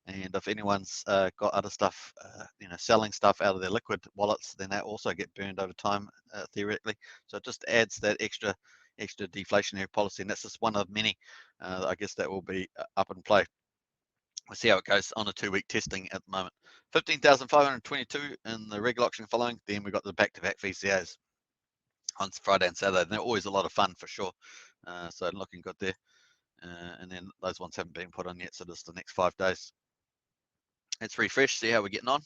And if anyone's got other stuff, selling stuff out of their liquid wallets, then that also get burned over time, theoretically. So it just adds that extra deflationary policy, and that's just one of many, I guess, that will be up in play. We'll see how it goes on a 2-week testing at the moment. 15,522 in the regular auction following. Then we've got the back-to-back VCAs on Friday and Saturday. And they're always a lot of fun for sure. So looking good there. And then those ones haven't been put on yet, so just the next 5 days. Let's refresh, see how we're getting on.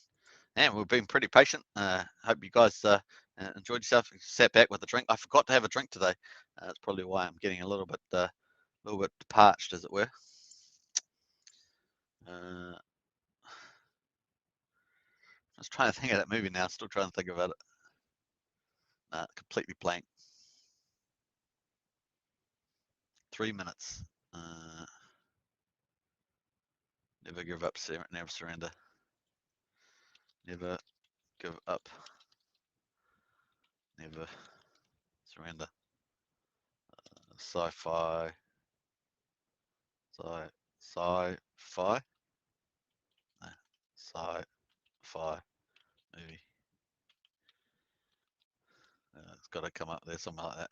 And we've been pretty patient. Hope you guys enjoyed yourself. Sat back with a drink. I forgot to have a drink today. That's probably why I'm getting a little bit parched, as it were. I was trying to think of that movie now. Still trying to think about it. Completely blank. 3 minutes. Never give up. Never surrender. Never give up. Never surrender. Sci-fi. Sci-fi. No. Sci-fi movie. It's got to come up there, something like that.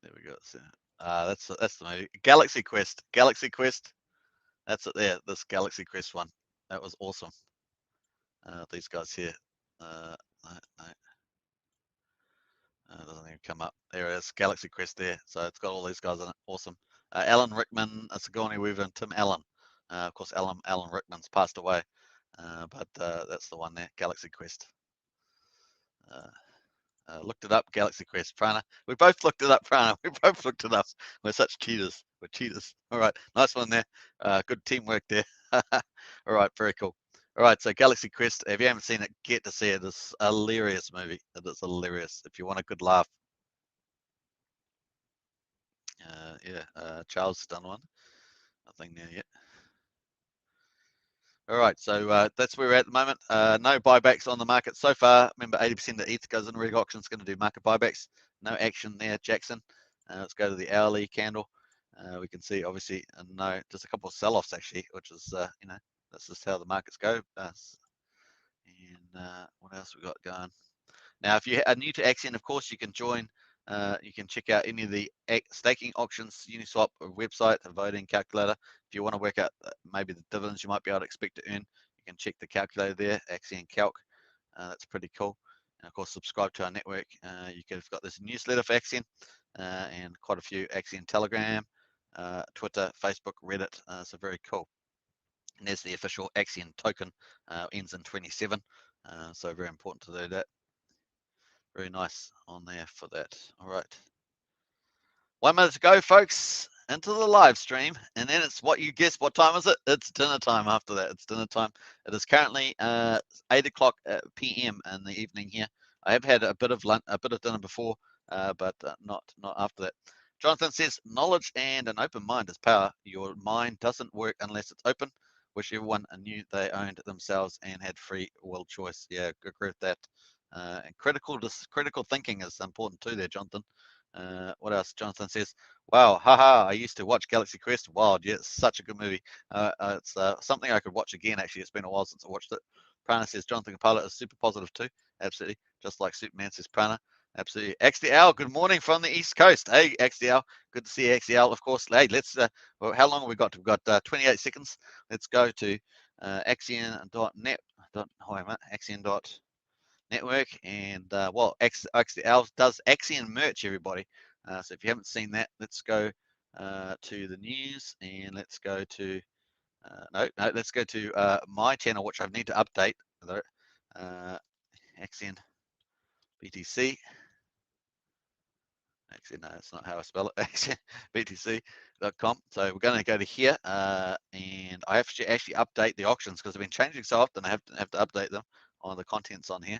There we go. That's the movie. Galaxy Quest. Galaxy Quest. That's it there. This Galaxy Quest one. That was awesome. These guys here. No. Doesn't even come up. There it is. Galaxy Quest there. So it's got all these guys in it. Awesome. Alan Rickman, Sigourney Weaver, and Tim Allen. Of course, Alan Rickman's passed away. But that's the one there. Galaxy Quest. Looked it up, Galaxy Quest. Prana. We both looked it up, Prana. We both looked it up. We're such cheaters. We're cheaters. All right. Nice one there. Good teamwork there. All right. Very cool. All right. So Galaxy Quest, if you haven't seen it, get to see it. It's a hilarious movie. It's hilarious. If you want a good laugh. Charles has done one. Nothing there yet. All right, so that's where we're at the moment. No buybacks on the market so far. Remember, 80% of ETH goes in reg auction. It's going to do market buybacks. No action there, Jackson. Let's go to the hourly candle. We can see, obviously, no, just a couple of sell-offs actually, which is, that's just how the markets go. And what else we got going? Now, if you are new to Axion, of course, you can join. You can check out any of the staking auctions, Uniswap website, a voting calculator. If you want to work out maybe the dividends you might be able to expect to earn, you can check the calculator there, Axion Calc. That's pretty cool. And of course, subscribe to our network. You've got this newsletter for Axion and quite a few Axion Telegram, Twitter, Facebook, Reddit. So very cool. And there's the official Axion token, ends in 27. So very important to do that. Very nice on there for that. All right. 1 minute to go, folks, into the live stream. And then it's what you guess. What time is it? It's dinner time after that. It's dinner time. It is currently 8 o'clock p.m. in the evening here. I have had a bit of lunch, a bit of dinner before, but not after that. Jonathan says, knowledge and an open mind is power. Your mind doesn't work unless it's open. Wish everyone knew they owned themselves and had free will choice. Yeah, agree with that. And critical thinking is important too there, Jonathan. What else? Jonathan says, wow, haha, I used to watch Galaxy Quest. Wild, yeah, it's such a good movie. It's something I could watch again, actually. It's been a while since I watched it. Prana says, Jonathan Kapala is super positive too. Absolutely. Just like Superman says, Prana. Absolutely. XDL, good morning from the East Coast. Hey, XDL, good to see you, XDL, of course. Hey, let's, well, how long have we got? We've got 28 seconds. Let's go to axion.net. Axion.network, and well, XDL does Axion merch, everybody. So if you haven't seen that, let's go to the news, and let's go to no, let's go to my channel, which I need to update. Axion BTC. Actually, no, that's not how I spell it. BTC.com. So we're going to go to here, and I have to actually update the auctions because they've been changing so often. I have to update them on the contents on here.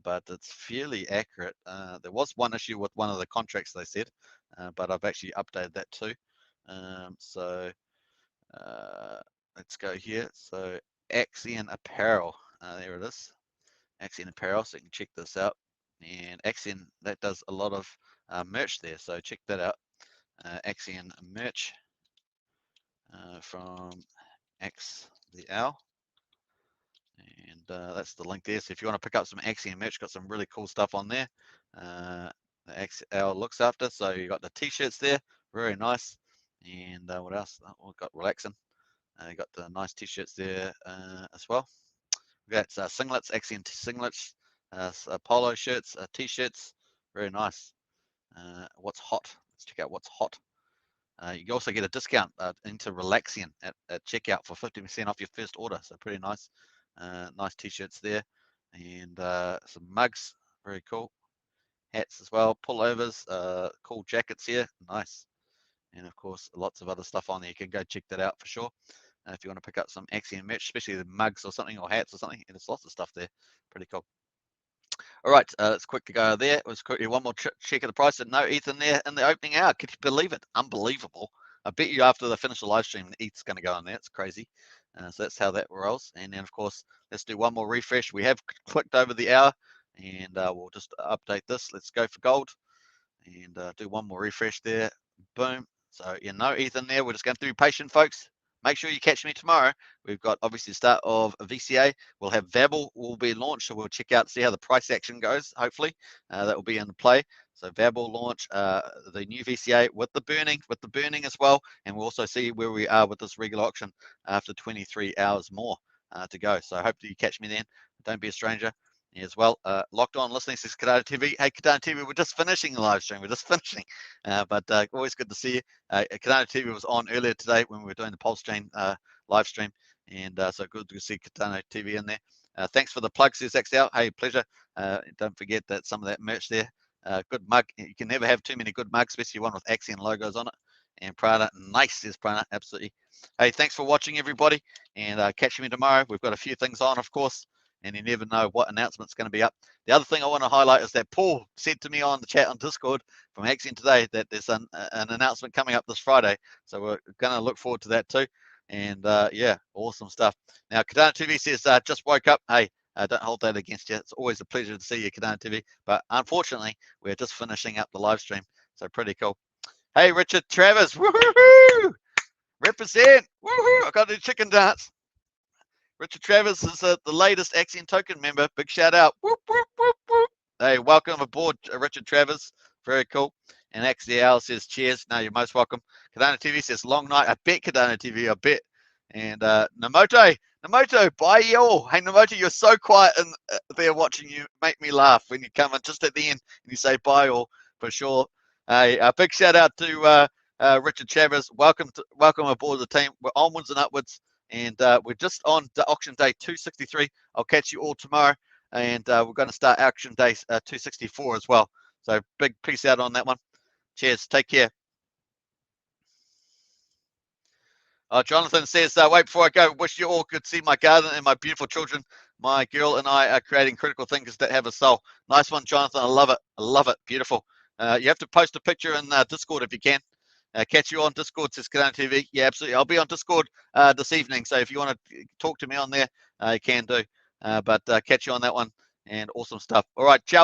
But it's fairly accurate. There was one issue with one of the contracts they said, but I've actually updated that too. So let's go here. So Axion Apparel, there it is. Axion Apparel, so you can check this out. And Axion, that does a lot of merch there, so check that out. Axion merch from XDL. And that's the link there. So if you want to pick up some Axion merch, got some really cool stuff on there. The XL looks after. So you got the t-shirts there, very nice. And what else? Oh, we've got relaxing. You got the nice t-shirts there as well. We've got singlets, Axion singlets, polo shirts, t-shirts, very nice. What's hot? Let's check out what's hot. You also get a discount into Relaxion at checkout for 50% off your first order. So pretty nice. Nice t-shirts there, and some mugs, very cool. Hats as well, pullovers, cool jackets here, nice. And of course, lots of other stuff on there. You can go check that out for sure. If you want to pick up some Axion merch, especially the mugs or something, or hats or something, and there's lots of stuff there. Pretty cool. All right, let's quickly go there. Let's quickly one more check of the price. And no ETH in there in the opening hour. Could you believe it? Unbelievable. I bet you after they finish the live stream, the ETH's going to go in there. It's crazy. So that's how that rolls. And then, of course, let's do one more refresh. We have clicked over the hour, and we'll just update this. Let's go for gold and do one more refresh there. Boom. So, yeah, no ETH in there. We're just going to be patient, folks. Make sure you catch me tomorrow. We've got obviously the start of a VCA. We'll have Vabble will be launched, so we'll check out, see how the price action goes. Hopefully, that will be in play. So Vabble launch the new VCA with the burning as well, and we'll also see where we are with this regular auction after 23 hours more to go. So I hope that you catch me then. Don't be a stranger as well. Locked on listening says Kadana TV. Hey, Kadana TV, we're just finishing the live stream. We're just finishing, but always good to see you. Kadana TV was on earlier today when we were doing the Pulsechain live stream, and so good to see Kadana TV in there. Thanks for the plug, says XL. Hey, pleasure. Don't forget that some of that merch there. Good mug. You can never have too many good mugs, especially one with Axion logos on it. And Prana, nice, says Prana, absolutely. Hey, thanks for watching, everybody, and catch me tomorrow. We've got a few things on, of course, and you never know what announcement's going to be up. The other thing I want to highlight is that Paul said to me on the chat on Discord from Axion today that there's an announcement coming up this Friday. So we're going to look forward to that too. And yeah, awesome stuff. Now, Kadana TV says, just woke up. Hey, don't hold that against you. It's always a pleasure to see you, Kadana TV. But unfortunately, we're just finishing up the live stream. So pretty cool. Hey, Richard Travis. Woohoo! Represent. Woohoo! I got the chicken dance. Richard Travers is the latest Axion token member. Big shout out. Whoop, whoop, whoop, whoop. Hey, welcome aboard, Richard Travers. Very cool. And XDL says, cheers. No, you're most welcome. Cardano TV says, long night. I bet Cardano TV, I bet. And Namoto, bye y'all. Hey, Namoto, you're so quiet in there watching you. Make me laugh when you come in just at the end and you say bye all for sure. Hey, a big shout out to Richard Travers. Welcome aboard the team. We're onwards and upwards. And we're just on the auction day 263. I'll catch you all tomorrow. And we're going to start auction day 264 as well. So big peace out on that one. Cheers. Take care. Jonathan says, wait before I go. Wish you all could see my garden and my beautiful children. My girl and I are creating critical thinkers that have a soul. Nice one, Jonathan. I love it. I love it. Beautiful. You have to post a picture in Discord if you can. Catch you on Discord, says Cardano TV. Yeah, absolutely. I'll be on Discord this evening. So if you want to talk to me on there, you can do. But catch you on that one. And awesome stuff. All right. Ciao.